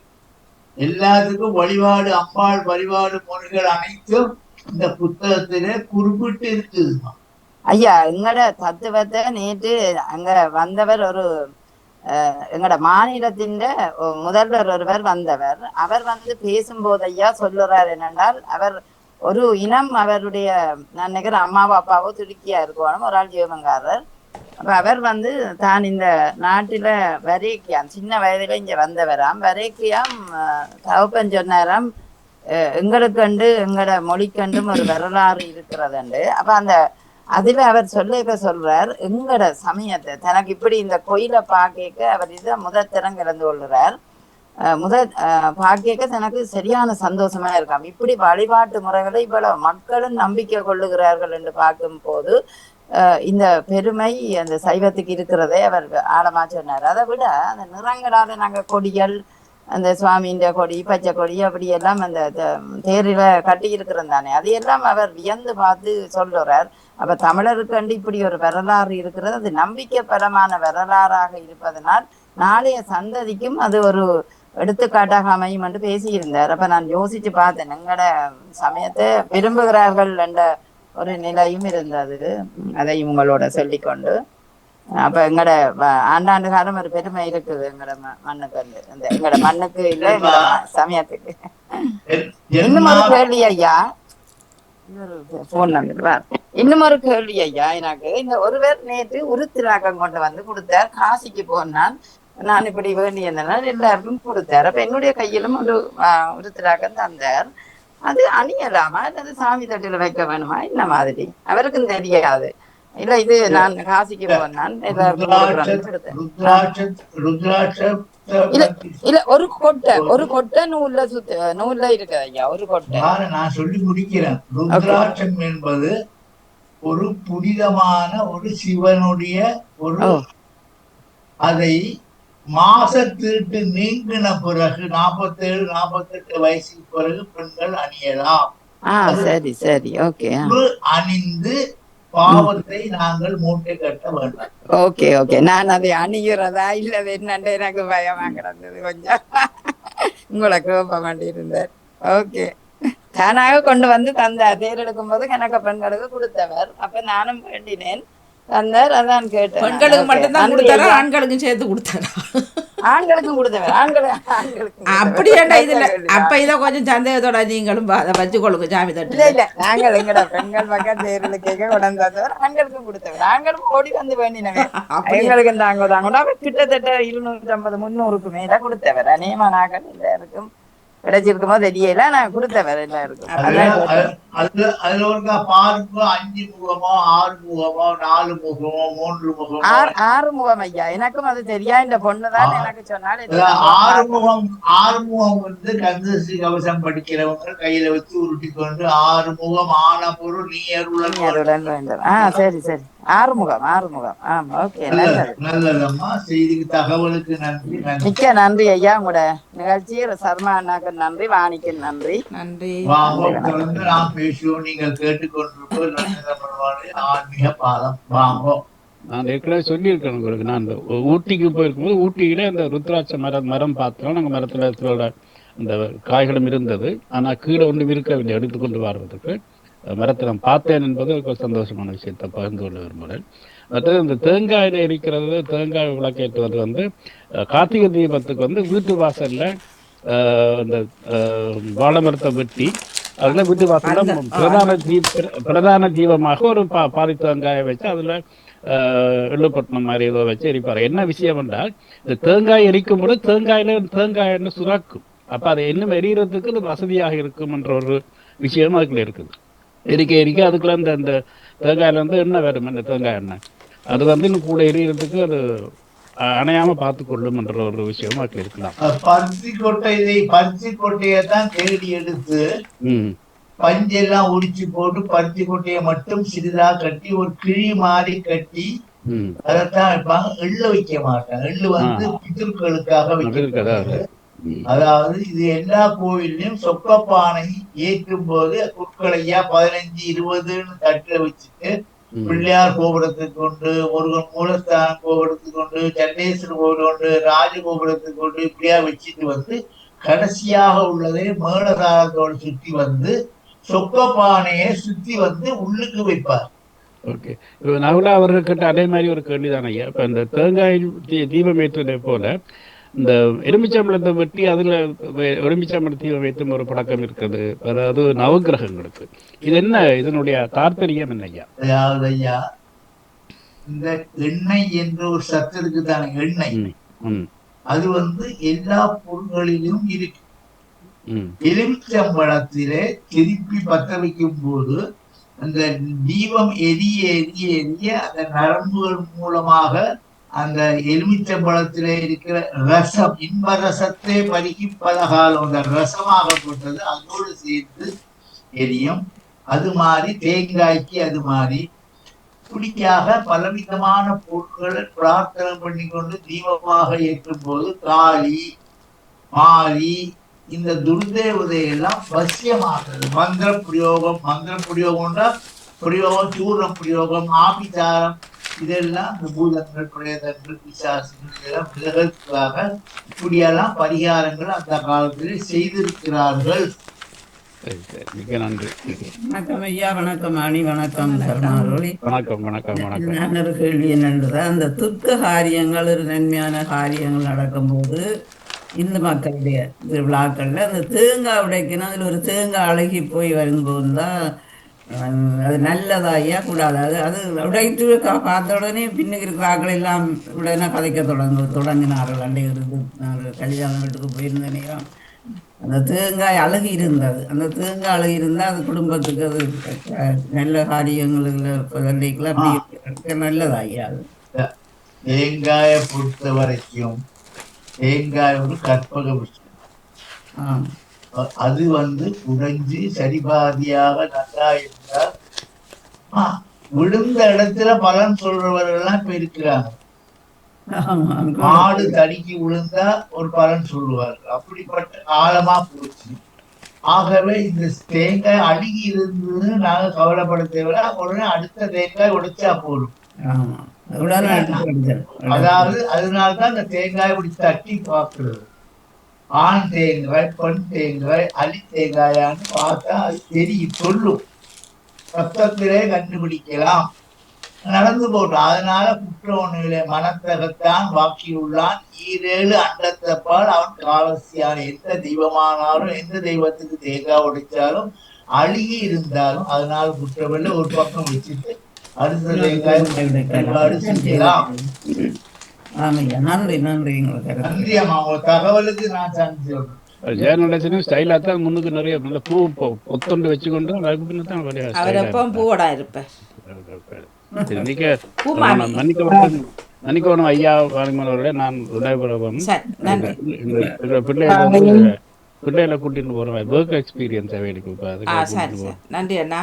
எல்லாத்துக்கும் வழிபாடு அம்பாள் வழிபாடு முறைகள் அனைத்தும் இந்த புத்தகத்திலே குறிப்பிட்டு இருக்குதுமா. ஐயா எங்கட தத்துவத்தை நேற்று அங்க வந்தவர் ஒரு எங்கட மாநிலத்தின் முதல்வர் ஒருவர் வந்தவர். அவர் வந்து பேசும்போது ஐயா சொல்லுறாரு என்னென்றால் அவர் ஒரு இனம் அவருடைய நான் நினைக்கிறேன் அம்மாவோ அப்பாவோ துருக்கியா இருக்கணும், ஒரு ஆள் ஜீவமங்காரர். அப்ப அவர் வந்து தான் இந்த நாட்டில வரைக்கியாம் சின்ன வயதுல இங்க வந்தவராம். வரைக்கியாம் தவப்பன் சொன்னாராம் எங்களுக்கண்டு எங்கட மொழிக்கண்டும் ஒரு வரலாறு இருக்கிறதுண்டு. அப்ப அந்த அதுல அவர் சொல்றார் எங்கட சமயத்தை தனக்கு இப்படி இந்த கோயிலை பாக்க அவர் இதை முதற்தரம் கலந்து கொள்ளுறார். பாக்க தனக்கு சரியான சந்தோஷமா இருக்காம். இப்படி வழிபாட்டு முறைகளை இவ்வளவு மக்களும் நம்பிக்கை கொள்ளுகிறார்கள் என்று பார்க்கும் போது இந்த பெருமை அந்த சைவத்துக்கு இருக்கிறதே அவர் ஆழமா சொன்னார். அதை விட அந்த நிறங்களால நாங்க கொடிகள் அந்த சுவாமியின் கொடி பச்சை கொடி அப்படி எல்லாம் அந்த தேரில கட்டி இருக்கிறது தானே, அதையெல்லாம் அவர் வியந்து பார்த்து சொல்றார். அப்ப தமிழருக்கு இப்படி ஒரு வரலாறு இருக்கிறது, அது நம்பிக்கை பரமான வரலாறாக இருப்பதனால் நாளைய சந்ததிக்கும் அது ஒரு எடுத்துக்காட்டாக அமையும் என்று பேசியிருந்தார். அப்ப நான் யோசிச்சு பார்த்தேன், எங்கட சமயத்தை விரும்புகிறார்கள் என்ற ஒரு நிலையும் இருந்தது. அதையும் உங்களோட சொல்லிக்கொண்டு அப்ப எங்கட ஆண்டாண்டு காலம் ஒரு பெருமை இருக்குது எங்கட மண்ணுக்கு, அந்த எங்கட மண்ணுக்கு இல்ல எங்கட சமயத்துக்கு. இன்னும் ஒரு கேள்வி ஐயா, போன் நம்பர் இன்னும் ஒரு கேள்வி ஐயா. எனக்கு இந்த ஒருவர் நேற்று உருத்திராக்கம் கொண்டு வந்து கொடுத்தார், காசிக்கு போனான், நான் இப்படி வேண்டியதுனால் எல்லாருக்கும் கொடுத்தார். அப்ப என்னுடைய கையிலும் ஒரு உருத்திராக்கம் தந்தார். அது அணியலாமா அல்லது சாமி தட்டில வைக்க வேணுமா, என்ன மாதிரி அவருக்கும் தெரியாது. இல்ல இது நான் காசிக்கு போனான் இல்ல ஒரு கொட்டை நூல்ல இருக்குது ஐயா, ஒரு கொட்டை. நான் சொல்லி முடிக்கிறேன். ருத்ராட்சம் என்பது ஒரு புனிதமான ஒரு சிவனுடைய ஒரு, அதை மாசத்தீட்டு நீங்கின பிறகு 47-48 வயசுக்கு பிறகு பெண்கள் அணியலாம். சரி சரி, ஓகே. அணிந்து பாவத்தை நாங்கள் மூட்டை கட்ட வேண்டும். Okay okay. நான் அதை அணிகிறதா இல்ல என்னண்டு எனக்கு பயமா கிடந்தது கொஞ்சம், உங்களை கோப மாட்டிருந்தார். ஓகே, தானாக கொண்டு வந்து தந்தார். தேர்ந்தெடுக்கும் போது கணக்க பெண்களுக்கு கொடுத்தவர். அப்ப நானும் வேண்டினேன், தந்தார். அதான் கேட்டேன், பெண்களுக்கு மட்டும்தான் கொடுத்தாரா ஆண்களுக்கும் சேர்த்து கொடுத்தாரா? ஆண்களுக்கும் கொடுத்தவர். ஆண்களுக்கு அப்படி ஏண்டா இதுல? அப்ப இதை கொஞ்சம் சந்தேகத்தோட நீங்களும் அதை வச்சுக்கொள்ளுங்க சாமி தட்டு. இல்ல நாங்கள் எங்கட பெண்கள் பக்கம் தேர்தல் கேட்க கொண்டாந்தவர், ஆண்களுக்கும் கொடுத்தவர். ஆண்களும் ஓடி வந்து வேண்டினவர், எங்களுக்கு தாங்க தாங்க. அவர் கிட்டத்தட்ட 250-300க்கு மேல கொடுத்தவர். அநேகமா நாங்கள் எல்லாருக்கும் கிடைச்சிருக்குமோ தெரியல, நான் கொடுத்தவர் எல்லாருக்கும். அதுல ஒரு பாருங்க, 5 முகமோ 6 முகமோ 4 முகமோ 3 முகமோ 6 முகம் ஐயா. எனக்கும் அது தெரியா, இந்த பொண்ணுதான் எனக்கு சொன்னால். 6 முகம் வந்து கந்தசி கவசம் படிக்கிறவங்க கையில வச்சு உருட்டி கொண்டு 6 முகம் ஆன பொருள் நீ அருளுடன் வேண்டும். சரி சரி, 6 முகம். ஆமா, ஓகே, நல்லதம்மா. செய்திக்கு தகவலுக்கு நன்றி. மிக்க நன்றி ஐயா. உங்களோட நிகழ்ச்சி சர்மா அண்ணாக்கு நன்றி, வாணிக்கு நன்றி. நன்றி. தொடர்ந்து நாம் பேசுவோம். நீங்கள் கேட்டுக்கொண்டிருப்பது ஆன்மீக பாதம். வாங்கோ. நான் ஏற்கனவே சொல்லியிருக்கேன் உங்களுக்கு. நான் ஊட்டிக்கு போயிருக்கும்போது ஊட்டியில அந்த ருத்ராட்ச மரம் பார்த்தோம். நாங்கள் மரத்துல அந்த காய்களும் இருந்தது, ஆனா கீழே ஒன்றும் இருக்கவில்லை எடுத்துக்கொண்டு வர்றதுக்கு. மரத்தை நான் பார்த்தேன் என்பது ஒரு சந்தோஷமான விஷயத்தை பகிர்ந்து கொள்ள விரும்புகிறேன். மற்றது இந்த தேங்காயில இருக்கிறது, தேங்காய் விளக்கேற்றுவது வந்து கார்த்திகை தீபத்துக்கு வந்து வீட்டு வாசல்ல இந்த வாழை மரத்தை வெட்டி அதுல வீட்டு வாசல்ல பிரதான தீபமாக ஒரு பாதி தேங்காயை வச்சு அதுல எள்ளுப்பட்டினம் மாதிரி ஏதோ வச்சு எரிப்பாரு. என்ன விஷயம் என்றால், இந்த தேங்காய் எரிக்கும் போது தேங்காய் சுராக்கும். அப்ப அதை இன்னும் எரியறதுக்கு இது வசதியாக இருக்கும் என்ற ஒரு விஷயம் அதுக்குள்ள இருக்குது. எரிக்க அதுக்குள்ள இந்த தேங்காயில வந்து எண்ணெய் வரும், இந்த தேங்காய் எண்ணெய் அது வந்து இன்னும் கூட எரியறதுக்கு அது அணையாம பார்த்து கொள்ளும் என்ற ஒரு விஷயமா இருக்கலாம். பருத்தி கொட்டையை தான் தேடி எடுத்து பஞ்செல்லாம் உடிச்சு போட்டு பருத்தி கொட்டையை மட்டும் சிறிதா கட்டி ஒரு கிழி மாதிரி கட்டி அதைத்தான் வைப்பாங்க. எள்ளு வைக்க மாட்டாங்க. எள்ளு வந்து பித்திருக்களுக்காக வைக்கிறது. அதாவது இது எல்லா கோவில்லையும் சொக்கப்பானை ஏற்றும் போது குட்களையா 15-20 தட்டுல வச்சுட்டு பிள்ளையார் கோபுரத்துக்கு கொண்டு, முருகன் மூலஸ்தானம் கோபுரத்துக்கு கொண்டு, சண்டேஸ்வரர் கோவில் கொண்டு, ராஜகோபுரத்துக்கு கொண்டு இப்படியா வச்சுட்டு வந்து கடைசியாக உள்ளதை மேளதாளத்தோடு சுத்தி வந்து சொக்கப்பானையை சுத்தி வந்து உள்ளுக்கு வைப்பார். ஓகே, நகுலா அவர்கிட்ட அதே மாதிரி ஒரு கேள்விதான ஐயா. இப்ப இந்த தேங்காய் தீபம் ஏற்றுவதை போல இந்த எலுமிச்சம்பழத்தை வெட்டி அதுல எலுமிச்சம்பழ தீபம் வைத்தும் ஒரு பழக்கம் இருக்குது, அதாவது நவகிரகங்களுக்கு. இது என்ன, இதனுடைய தாற்பயம் என்ன ஐயா? அதாவது ஐயா, இந்த எண்ணெய் என்ற ஒரு சத்து இருக்குதானே, எண்ணெய் அது வந்து எல்லா பொருள்களிலும் இருக்கு. எலுமிச்சம்பழத்திலே திருப்பி பத்த வைக்கும் போது அந்த தீபம் எரிய எரிய எரிய அந்த நரம்புகள் மூலமாக அந்த எலுமிச்சம்பழத்திலே இருக்கிற ரசம், இன்ப ரசத்தை பருகி பலகாலம் அந்த ரசமாகப்பட்டது அதோடு சேர்த்து எரியும். அது மாதிரி தேங்காய்க்கு அது மாதிரி இப்படியாக பலவிதமான பொருட்களை பிரார்த்தனை பண்ணி கொண்டு தீபமாக ஏற்றும் போது காளி, மாறி இந்த துர்தேவதையெல்லாம் வசியமாகிறது. மந்திர பிரயோகம்னா பிரயோகம், சூர்ண பிரயோகம், ஆபிசாரம், இதெல்லாம் இந்த பூதங்கள், பிரேதங்கள், பிசாசுகள் இதெல்லாம் விலகத்துக்காக இப்படியெல்லாம் பரிகாரங்கள் அந்த காலத்தில் செய்திருக்கிறார்கள். மிக நன்றி. வணக்கம் ஐயா, வணக்கம் அணி, வணக்கம் சர்மாரோலி. வணக்கம் வணக்கம் வணக்கம். நான் ஒரு கேள்வி என்னன்றதான், அந்த துர்க்க காரியங்கள், ஒரு நன்மையான காரியங்கள் நடக்கும்போது இந்து மக்களுடைய விழாக்கள்ல அந்த தேங்காய் உடைக்கணும், அதில் ஒரு தேங்காய் அழுகி போய் வரும்போது தான் அது நல்லதா ஐயா கூடாது? அது உடைத்து பார்த்த உடனே பின்னுக்கு இருக்கிற ஆக்கள் எல்லாம் உடனே கதைக்க தொடங்கினார்கள். அண்டை இருந்து நாங்கள் கல்யாண வீட்டுக்கு போயிருந்த நேரம் அந்த தேங்காய் அழகி இருந்தது. அந்த தேங்காய் அழகி இருந்தால் அது குடும்பத்துக்கு அது நல்ல காரியங்களுக்கு அப்படி நல்லதா ஐயா? அது தேங்காயை பொறுத்த வரைக்கும் தேங்காய் ஒரு கற்பக விஷயம். அது உடைஞ்சு சரிபாதியாக நல்லா இருந்தால் விழுந்த இடத்துல பலன் சொல்றவர்கள் எல்லாம் இப்ப இருக்கிறாங்க. மாடு தடுக்கி விழுந்தா ஒரு பலன் சொல்லுவார்கள். அப்படிப்பட்ட ஆழமா போச்சு. ஆகவே இந்த தேங்காய் அழுகி இருந்ததுன்னு நாங்க கவலைப்பட தேவையில்ல. உடனே அடுத்த தேங்காய் உடைச்சா போடும். அதாவது அதனால்தான் இந்த தேங்காய் இப்படி தட்டி பார்க்கிறது. ஆண் தேங்காய், பெண் தேங்காய், அலி தேங்காயான்னு பார்த்தா அது தெரியும், சொல்லும். சத்தத்திலே கண்டுபிடிக்கலாம். நடந்து போட்டோம். அதனால குற்றவனிலே மனத்தகத்தான் வாக்கியுள்ளான், ஈரேழு அண்டத்தப்பால் அவன் காலசியான். எந்த தெய்வமானாலும் எந்த தெய்வத்துக்கு தேங்காய் உடைச்சாலும் அழுகி இருந்தாலும் அதனால குற்றவில்லை. ஒரு பக்கம் வச்சுட்டு அடுத்த தேங்காய் வழிபாடு செய்யலாம். நன்றி நன்றி. நன்றி அம்மா, உங்க தகவலுக்கு நான் சாந்தி சொல்றேன். ஜெயநடேசனும் ஸ்டைலா தான் முன்னுக்கு நிறைய நல்ல பூ பொத்தொண்டு வச்சுக்கொண்டு அதுக்கு பின்ன தான் அவர் எப்பவும் பூவோடா இருப்பார். மன்னிக்கணும் ஐயா வாணிமலோட நான் விடைபெறவும் பிள்ளைகளை கூட்டிட்டு போறேன். ஒர்க் எக்ஸ்பீரியன்ஸ் அவைகளுக்கு நன்றி அண்ணா.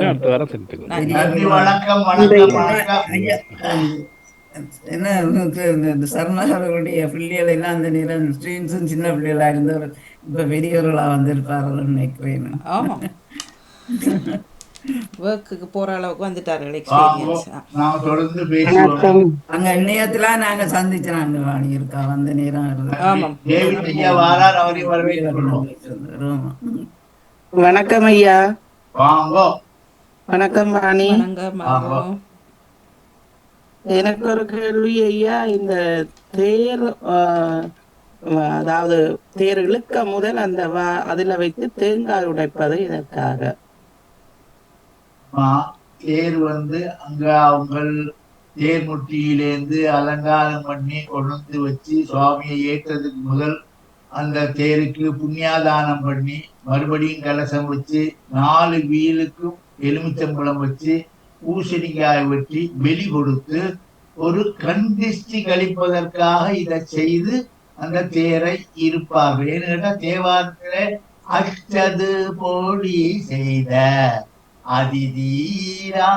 அடுத்த வாரம் செஞ்சுக்கோ. நன்றி, வணக்கம் வணக்கம் வணக்கம். என்ன சர்மாவுடைய பிள்ளைகள் எல்லாம் அந்த நேரம் ஸ்டூடெண்ட்ஸும் சின்ன பிள்ளைகளா இருந்தவர் இப்ப பெரியவர்களா வந்திருப்பார்கள் நினைக்கிறேன். ஆமா, ஒர்க்குக்கு போற அளவுக்கு வந்துட்டார்கள். எக்ஸ்பீரியன்ஸ் அங்க இணையத்துல நாங்க சந்திச்சாங்க வாணி இருக்கா வந்த நேரம். வணக்கம் ஐயா. வணக்கம் வாணி. எனக்கு ஒரு கேள்வி ஐயா. இந்த தேர் அதாவது தேர் இழுக்க முதல் அந்த அதுல வைத்து தேங்காய் உடைப்பது இதற்காக? தேர் அங்க அவங்க தேர் முட்டியிலேருந்து அலங்காரம் பண்ணி கொண்டு வச்சு சுவாமியை ஏற்றதுக்கு முதல் அந்த தேருக்கு புண்ணியாதானம் பண்ணி மறுபடியும் கலசம் வச்சு 4 வீலுக்கும் எலுமிச்சம்பழம் வச்சு பூசணிக்காய் வெட்டி வெளி கொடுத்து ஒரு கண் திருஷ்டி கழிப்பதற்காக இதை செய்து அந்த தேரை இருப்பார்கள். ஏன்னு கேட்டா தேவாரத்திலே அச்சது போடி செய்த அதிதீரா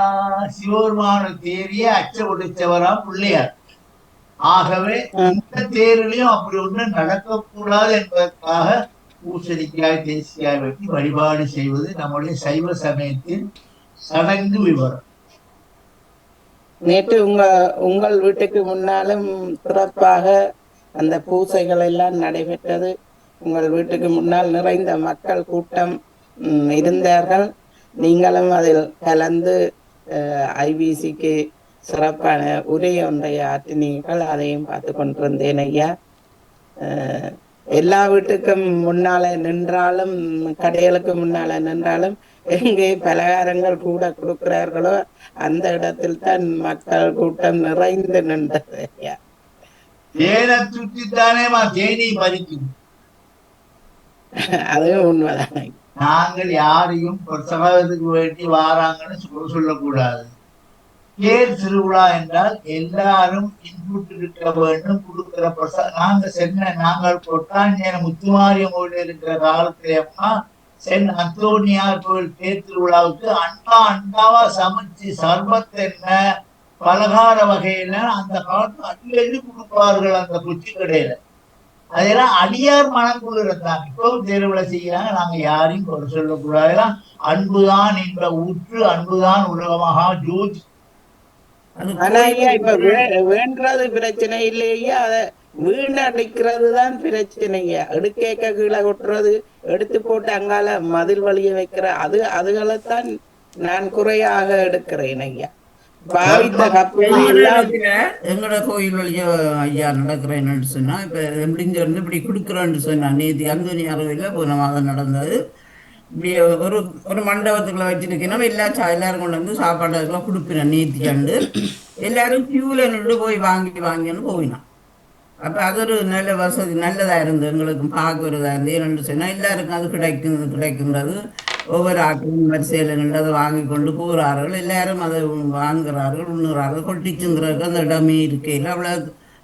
சிவபெருமான தேரியே அச்ச உடைச்சவரா பிள்ளையார். ஆகவே இந்த தேரிலையும் அப்படி ஒண்ணு நடக்கக்கூடாது என்பதற்காக பூசணிக்காய் தேசிக்காய் வெட்டி வழிபாடு செய்வது நம்முடைய சைவ சமயத்தின் சடங்கு விவரம். நேற்று உங்கள் வீட்டுக்கு முன்னாலும் சிறப்பாக அந்த பூசைகள் எல்லாம் நடைபெற்றது. உங்கள் வீட்டுக்கு முன்னால் நிறைந்த மக்கள் கூட்டம் இருந்தார்கள். நீங்களும் அதில் கலந்து ஐபிசிக்கு சிறப்பான உரை ஒன்றை ஆற்றினீர்கள். அதையும் பார்த்து கொண்டிருந்தேன் ஐயா. எல்லா வீட்டுக்கும் முன்னால நின்றாலும் கடைகளுக்கு முன்னால நின்றாலும் எங்கே பலகாரங்கள் கூட கொடுக்கிறார்களோ அந்த இடத்தில் தான் மக்கள் கூட்டம் நிறைந்து நின்றது ஐயா. அதுவும் உண்மைதான். நாங்கள் யாரையும் சகாயத்துக்கு வேண்டி வாராங்கன்னு சொல்லக்கூடாது. தேர் திருவிழா என்றால் எல்லாரும் இன்புட்டு இருக்க வேண்டும். கொடுக்கிற நாங்கள் கொட்டாஞ்சேன முத்துமாரியம் கோயில் இருக்கிற காலத்திலேம்மா சென் அந்தோனியார் கோயில் தேர் திருவிழாவுக்கு அண்டாவா சமைச்சு சர்பத் என்ன பலகார வகையில அந்த காலத்துல அள்ளி கொடுப்பார்கள் அந்த குச்சி கடையில. அதெல்லாம் அடியார் மனக்குளிரத்தான் இப்பவும் தேர்வுல செய்யறாங்க. நாங்க யாரையும் குறை சொல்லக்கூடாது. அதெல்லாம் அன்புதான் என்ற ஊற்று, அன்புதான் உலகமகா ஜோதி. அது ஆனா ஐயா இப்ப கோயில் வேண்டது பிரச்சனை இல்லையா, அத வீணடிக்கிறது தான் பிரச்சனைங்க. எடுக்க கீழே கொட்டுறது, எடுத்து போட்டு அங்கால மதில் வழிய வைக்கிற அதுகளைத்தான் நான் குறையாக எடுக்கிறேன் ஐயா. பாவித்த கப்புகள் எல்லாம் எங்களோட கோயில் வழிய ஐயா நடக்கிறேன்னு சொன்னா இப்ப எப்படின்னு சொல்லி இப்படி கொடுக்குறோன்னு சொன்னா நேற்று அந்தோனி அறுவையில் போன மாதம் நடந்தது. இப்படி ஒரு ஒரு மண்டபத்துக்குள்ள வச்சிருக்கணும் எல்லாரும் கொண்டு வந்து சாப்பாடு அதுக்கெல்லாம் கொடுப்பினேன் நேத்தியாண்டு. எல்லாரும் கியூல நின்று போய் வாங்கின்னு போயினான். அப்ப அது ஒரு நல்ல வசதி நல்லதா இருந்தது, எங்களுக்கும் பார்க்கறதா இருந்து. ஏன்னு சொன்னா எல்லாருக்கும் அது கிடைக்கின்றது. ஒவ்வொரு ஆட்களும் வரிசையில் நின்று அதை வாங்கி கொண்டு போகிறார்கள். எல்லாரும் அதை வாங்குகிறார்கள், உண்ணுகிறார்கள். கொட்டிச்சுங்கிறதுக்கு அந்த இடமே இருக்கையில் அவ்வளோ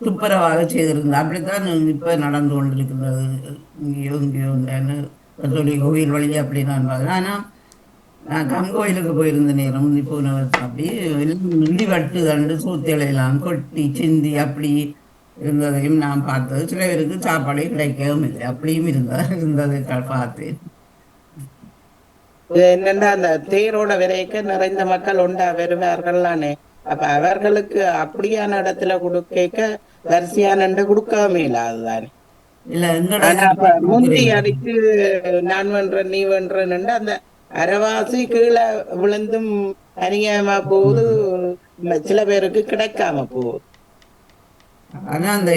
துப்புரவாக செய்திருந்தது. அப்படித்தான் இப்போ நடந்து கொண்டிருக்கின்றது இங்கேயோன்னு சொல்லி கோயில் வழி அப்படி நான் பார்த்தேன். ஆனால் நான் கங்கோயிலுக்கு போயிருந்த நேரம் போன வருஷம் அப்படி இடி வட்டு தண்டு சூத்தியெல்லாம் கொட்டி சிந்தி அப்படி இருந்ததையும் நான் பார்த்தது. சில பேருக்கு சாப்பாடே கிடைக்கவும் இல்லை, அப்படியும் இருந்ததை பார்த்தேன். என்னன்னா அந்த தேரோட விரைக்க நிறைந்த மக்கள் உண்டா வருவார்கள்லானே. அப்ப அவர்களுக்கு அப்படியான இடத்துல கொடுக்க வரிசையான கொடுக்காம இல்லாதுதானே. முந்தி அடிச்சு நான் வென்றேன் நீ வென்றேன் அந்த அரைவாசி கீழே விழுந்தும் அநியாயமா போகுது, சில பேருக்கு கிடைக்காம போகுது. ஆனா அந்த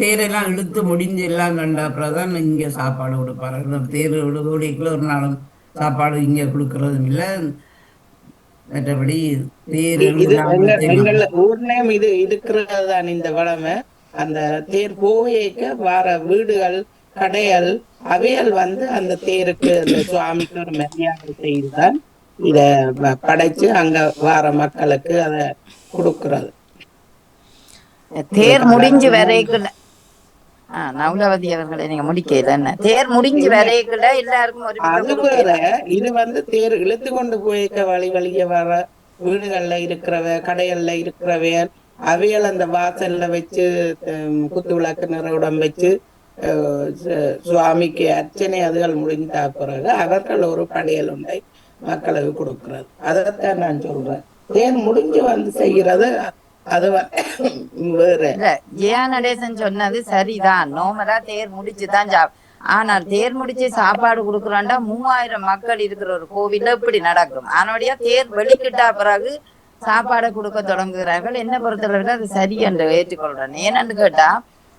தேரெல்லாம் இழுத்து முடிஞ்சு எல்லாம் கண்ட அப்புறம் தான் இங்க சாப்பாடு கொடுப்பாரு. இந்த தேர் விடுதோடிக்குள்ள ஒரு நாளும் சாப்பாடு இங்க கொடுக்கறதும் இல்லை. மற்றபடி தேர் எங்கள் ஊர்லயும் இது இருக்கிறது தான் இந்த வளமை. அந்த தேர் போயேக்க வார வீடுகள் கடைகள் அவையல் வந்து அந்த தேருக்கு அந்த சுவாமிக்கு ஒரு மரியாதை செய்துதான் இத படைச்சு அங்க வார மக்களுக்கு அதை கொடுக்கறது. தேர் முடிஞ்சு வரைக்குள்ள நவுலவதி அவர்களை நீங்க முடிக்கல என்ன தேர் முடிஞ்சு வரைக்குள்ள எல்லாருக்கும் ஒரு அது வேற. இது வந்து தேர் இழுத்து கொண்டு போய்க்க வழிய வர வீடுகள்ல இருக்கிறவ கடைகள்ல இருக்கிறவையல் அவையல் அந்த வாசல்ல வச்சு குத்து விளக்கு நிறவுடம் வச்சு சுவாமிக்கு அர்ச்சனை அதுகள் முடிந்தா பிறகு அவர்கள் ஒரு படையல் உண்டை மக்களுக்கு கொடுக்கறது. அதைத்தான் நான் சொல்றேன். தேர் முடிஞ்சு வந்து செய்யறது அது வேற. ஜெயா நடேசன் சொன்னது சரிதான். நோமலா தேர் முடிச்சுதான் ஆனால் தேர் முடிச்சு சாப்பாடு கொடுக்குறாண்டா 3000 மக்கள் இருக்கிற ஒரு கோவில்ல இப்படி நடக்கும். ஆனபடியா தேர் வெளிக்கிட்டா பிறகு சாப்பாடை கொடுக்க தொடங்குகிறார்கள். என்ன பொறுத்தளவில் அது சரி என்று ஏற்றுக்கொள்றேன். ஏன்னு கேட்டா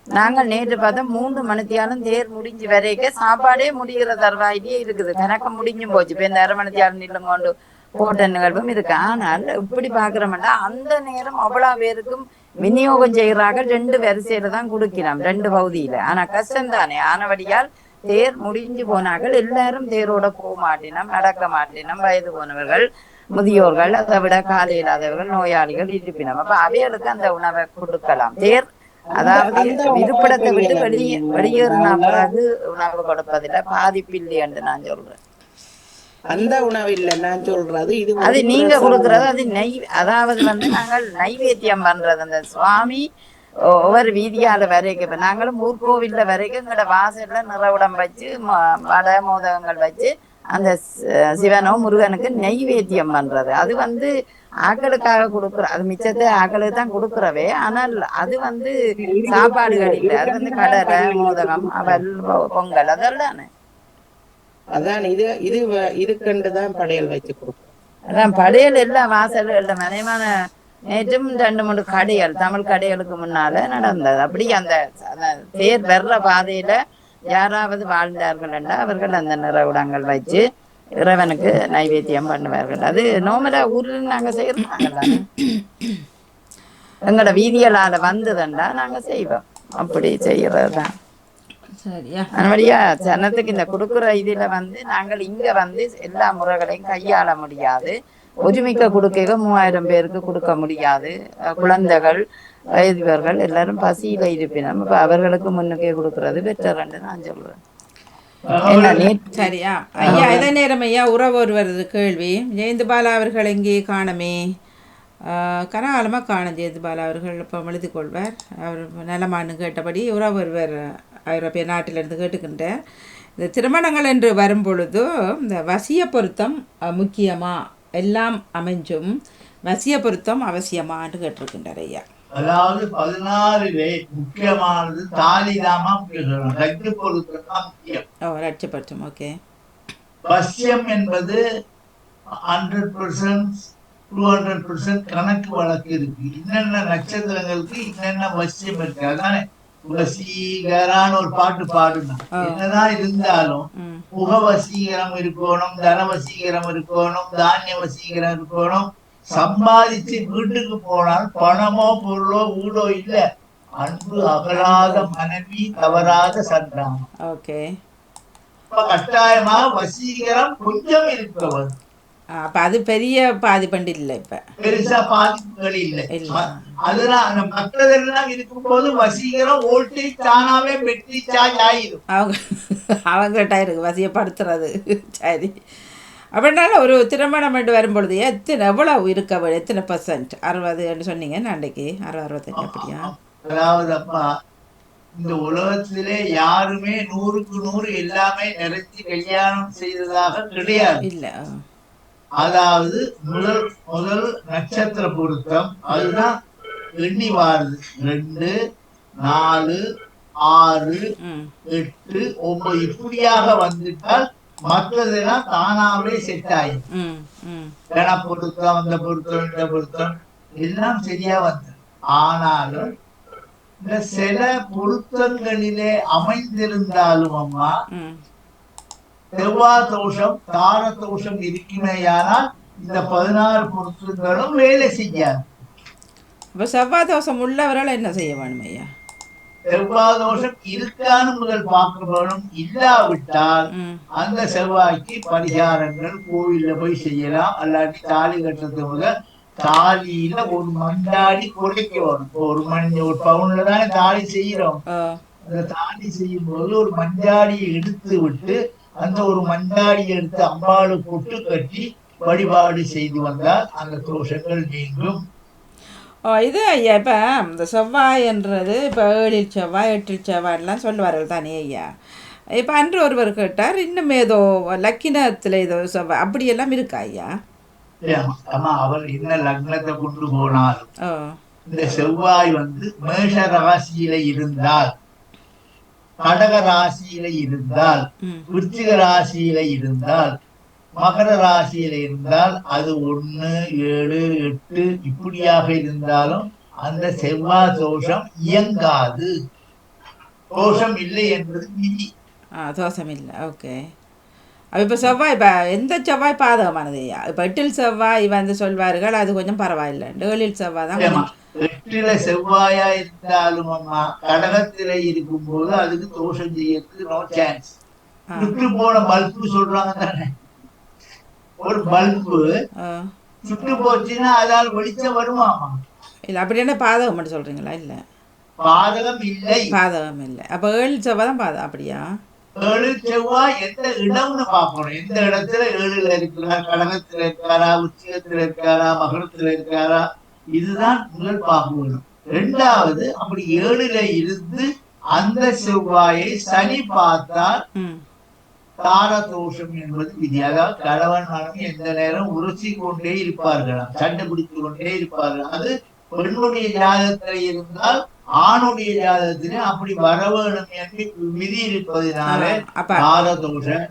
நாங்கள் நேற்று பார்த்தா 3 மணித்தியாலும் தேர் முடிஞ்சு வரைக்க சாப்பாடே முடிகிற தருவாயிலேயே இருக்குது. கணக்கம் முடிஞ்சும் போச்சு. இப்ப இந்த 1/2 மணித்தியாலும் நில்லும் கொண்டு போட்ட நிகழ்வும் இருக்கு. ஆனால் இப்படி பாக்குறோம்னா அந்த நேரம் அவ்வளவு பேருக்கும் விநியோகம் செய்கிறார்கள். 2 வரிசையில தான் கொடுக்கிறோம், 2 பகுதியில. ஆனா கஷ்டம் தானே. ஆனபடியால் தேர் முடிஞ்சு போனார்கள். எல்லாரும் தேரோட போக மாட்டினோம், நடக்க மாட்டினோம். வயது போனவர்கள், முதியோர்கள், அதை விட காலை இல்லாதவர்கள், நோயாளிகள் இருப்பினோம். அப்ப அவைகளுக்கு அந்த உணவை கொடுக்கலாம். தேர் அதாவது இருப்பிடத்தை விட்டு வெளியேறின பிறகு உணவு கொடுப்பதில்லை, பாதிப்பில்லை என்று நான் சொல்றேன். அந்த உணவு இல்லை நான் சொல்றது. இது அது நீங்க கொடுக்கறது அது அதாவது வந்து நாங்கள் நைவேத்தியம் பண்றது. அந்த சுவாமி ஒவ்வொரு வீதியால வரைக்கும் இப்ப நாங்களும் ஊர்கோவில்ல வரைக்கும் எங்களோட வாசல்ல நிறவுடம் வச்சு வடை மோதகங்கள் வச்சு அந்த சிவனோ முருகனுக்கு நெய்வேத்தியம் பண்றது. அது வந்து ஆக்களுக்காக கொடுக்குற, அது மிச்சத்தை ஆக்களுக்கு தான் கொடுக்குறவே. ஆனால் அது வந்து சாப்பாடுகள் இல்லை. அது வந்து கடலை மோதகம் அவல் பொங்கல் அதெல்லாம். அதான் இதுக்கண்டுதான் படையல் வச்சு கொடுக்கும். அதான் படையல் எல்லா வாசல்கள்ல மனைமான நேற்றும் 2-3 கடைகள் தமிழ் கடைகளுக்கு முன்னால நடந்தது. அப்படி அந்த தேர் வர்ற பாதையில யாராவது வாழ்ந்தார்கள் என்றால் அவர்கள் அந்த நிறவுடங்கள் வச்சு இறைவனுக்கு நைவேத்தியம் பண்ணுவார்கள். அது நோமலா ஊர்ல நாங்க செய்யறாங்க. எங்களோட வீதியலால வந்ததுண்டா நாங்க செய்வோம். அப்படி செய்யறதுதான் சரியா. அதனுடைய ஜனத்துக்கு இந்த கொடுக்குற இதுல வந்து நாங்கள் இங்க வந்து எல்லா முறைகளையும் கையாள முடியாது. ஒருமிக்க கொடுக்க 3000 பேருக்கு கொடுக்க முடியாது. குழந்தைகள் வயதிவர்கள் எல்லாரும் பசியில இருப்பினோம். இப்ப அவர்களுக்கு முன்னுக்கே கொடுக்கறது பெட்டர் என்று நான் சொல்றேன். சரியா ஐயா? இதே நேரம் ஐயா உறவு ஒருவரது கேள்வி. ஜெயந்த்பாலா அவர்கள் எங்கே காணமே? கனகாலமாக காணும் ஜெயந்த்பாலா அவர்கள். இப்போ எழுதி கொள்வார். அவர் நலமானு கேட்டபடி உறவு ஒருவர் ஐரோப்பிய நாட்டிலிருந்து கேட்டுக்கின்றேன். இந்த திருமணங்கள் என்று வரும்பொழுது இந்த வசிய பொருத்தம் முக்கியமா, எல்லாம் அமைஞ்சும் வசிய பொருத்தம் அவசியமான்னு கேட்டிருக்கின்றார் ஐயா. அதாவது 16 முக்கியமானது தாலிதாமா முக்கியம், ரத்து பொருத்தம் தான் முக்கியம். ரட்ச பொருத்தம். ஓகே. வசியம் என்பது 100% 200% கணக்கு வழக்கு இருக்கு. என்னென்ன நட்சத்திரங்களுக்கு என்னென்ன வசியம் இருக்கு. அதானே வசீகரான்னு ஒரு பாட்டு பாடுனா என்னதான் இருந்தாலும் முக வசீகரம் இருக்கணும், தன வசீகரம் இருக்கணும், தானிய வசீகரம் இருக்கணும். சம்பாதிச்சு வீட்டுக்கு போனால் பணமோ பொருளோ ஊடோ இல்ல, அன்பு அகலாத மனைவி தவறாத சந்தானம். ஓகே. கட்டாயமா வசீகரம் கொஞ்சம் இருக்கவர். அப்ப அது பெரிய பாதிப்பண்டு இல்லை, இப்ப பெருசா பாதிப்புகள் இல்லை. அதெல்லாம் அந்த மக்கள் எல்லாம் இருக்கும்போது வசீகரம் வோல்டேஜ் தானாவே பெட்ரி சார்ஜ் ஆயிடும். அவங்ககிட்ட இருக்கு வசியப்படுத்துறது. சரி, அப்படின்னால ஒரு திருமணம் என்று வரும்பொழுது எவ்வளவு இருக்க வேண்டும், எத்தனை %? 60 சொன்னீங்க அன்றைக்கு, 60-65 அப்படியா? அதாவது அப்பா, இந்த உலகத்திலே யாருமே 100க்கு 100 எல்லாமே நிறைச்சி கல்யாணம் செய்ததாக கிடையாது. இல்ல. அதாவது முதல் நட்சத்திர பொருத்தம், அதுதான் எண்ணி வாருது. 2, 4, 6, 8, 9 இப்படியாக வந்துட்டால் மற்றதெல்லாம் தானாவே செட் ஆயிடும். கண பொருத்தம், அந்த பொருத்தம், இந்த பொருத்தம் எல்லாம் சரியா வந்தது. ஆனாலும் இந்த சில பொருத்தங்களிலே அமைந்திருந்தாலும் அம்மா செவ்வாய் தோஷம் தார தோஷம் இருக்குமேயானால் இந்த 16 பொருத்தங்களும் வேலை செய்யாது. இப்ப செவ்வாய் தோஷம் உள்ளவரால் என்ன செய்ய வேணும் ஐயா? செவ்வாய் தோஷம் இருக்கான்னு முதல் பார்க்க வேணும். இல்லாவிட்டால் அந்த செவ்வாய்க்கு பரிகாரங்கள் கோவில்ல போய் செய்யலாம். அல்லாட்டி தாலி கட்டுறது முதல் தாலியில ஒரு மண்டாடி குறைக்க வரும். ஒரு பவுன்ல தானே தாலி செய்யறோம். அந்த தாலி செய்யும் போது ஒரு மஞ்சாடியை எடுத்து விட்டு அந்த ஒரு மஞ்சாடியை எடுத்து அம்பாளு போட்டு கட்டி வழிபாடு செய்து வந்தால் அந்த தோஷங்கள் நீங்கும். இது ஐயா, இப்போ இந்த செவ்வாய்ன்றது இப்போ 7 செவ்வாய் 8 செவ்வாய்லாம் சொல்லுவார்கள் தானே ஐயா. இப்போ அன்று ஒருவர் கேட்டார், இன்னும் ஏதோ லக்கினத்தில் ஏதோ செவ்வாய் அப்படியெல்லாம் இருக்கா ஐயா? ஆமா, அவர் என்ன லக்னத்தை கொண்டு போனாலும் இந்த செவ்வாய் மேஷ ராசியில இருந்தால், கடக ராசியில இருந்தால், விருச்சிக ராசியில இருந்தால், மகர ராசியில இருந்தால், அது 1, 7, 8 இப்படியாக இருந்தாலும் அந்த செவ்வாய் தோஷம் இயங்காது. தோஷம் இல்லை என்பது விதி. தோஷம் இல்லை. ஓகே. இப்போ செவ்வாய் இப்போ எந்த செவ்வாய் பாதகமானது ஐயா? இப்போ 8 செவ்வாய் சொல்வார்கள், அது கொஞ்சம் பரவாயில்லை. 7 செவ்வாய் தான். 8 செவ்வாயா இருந்தாலும் அம்மா கடகத்தில இருக்கும் போது அதுக்கு தோஷம் செய்யறதுக்கு நோ சான்ஸ். சுட்டு போன பல்பு சொல்றாங்க தானே, ஒரு பல்பு சுட்டு போச்சுன்னா அதால் வெளிச்சம் வருமாமா? இல்ல, அப்படி என்ன பாதகம் மட்டும் சொல்றீங்களா? இல்ல, பாதகம் இல்லை. பாதகம் இல்லை. அப்ப 7 செவ்வாய் தான் பாதகம். அப்படியா? 7 செவ்வாய் எந்த இடம்னு பார்க்கணும். எந்த இடத்துல 7ல இருக்கிறார், கடகத்துல இருக்காரா, உச்சிகத்துல இருக்காரா, மகரத்துல இருக்காரா, இதுதான் முதல் பார்க்கணும். 2வது, அப்படி 7ல இருந்து அந்த செவ்வாயை சனி பார்த்தால் தார தோஷம் என்பது விதி. அதாவது கணவன் மனைவி எந்த நேரம் உரசி கொண்டே இருப்பார்களாம், சண்டை பிடித்துக் கொண்டே இருப்பார்கள். அது பெண்ணுடைய ஜாதகத்துல இருந்தால் ஆணுடைய ஜாதகத்திலே அப்படி வர வேணும் என்று விதி இருப்பதனால தார தோஷம்.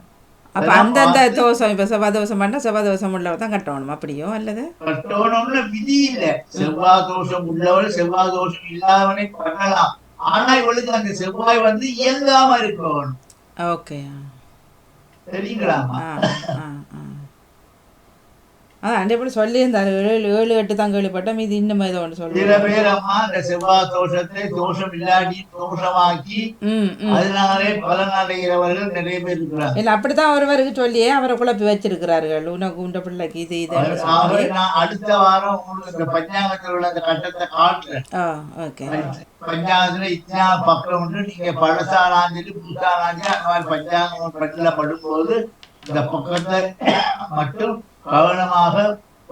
அப்ப அந்தந்த தோஷம், இப்ப செவ்வாய் தோஷம் பண்ணா செவ்வாய் தோஷம் உள்ளவர் தான் கட்டணும் அப்படியோ? அல்லது கட்டணும்னு விதி இல்ல. செவ்வாய் தோஷம் உள்ளவள் செவ்வாய் தோஷம் இல்லாதவனை பண்ணலாம். ஆனா இவளுக்கு அந்த செவ்வாய் இயங்காம இருக்கணும். ஓகே, சரிங்களாமா? அதான் எப்படி சொல்லியிருந்தாரு. 7, 8 தான் கேள்விப்பட்டேன். மீது இன்னும் ஏதோ ஒன்று சொல்லி சில பேர் அம்மா இந்த செவ்வாய் தோஷத்தை தோஷம் இல்லாட்டி தோஷமாக்கி அதனாலே பலன் அடைகிறவர்கள் நிறைய பேர் இருக்கிறார். இல்ல, அப்படித்தான் ஒருவருக்கு சொல்லியே அவரை குழப்பி வச்சிருக்கிறார்கள். உனக்கு உண்ட பிள்ளைக்கு இது இது. நான் அடுத்த வாரம் உங்களுக்கு இந்த பஞ்சாங்கத்தில் உள்ள அந்த கட்டத்தை காட்டுறேன். பஞ்சாங்கத்துல இத்தனை பக்கம் உண்டு. நீங்க பழசானாஞ்சலி புதுசானாஞ்சலி அந்த மாதிரி பஞ்சாங்கம் பட்டியல படும்போது இந்த பக்கத்தை மட்டும் கவனமாக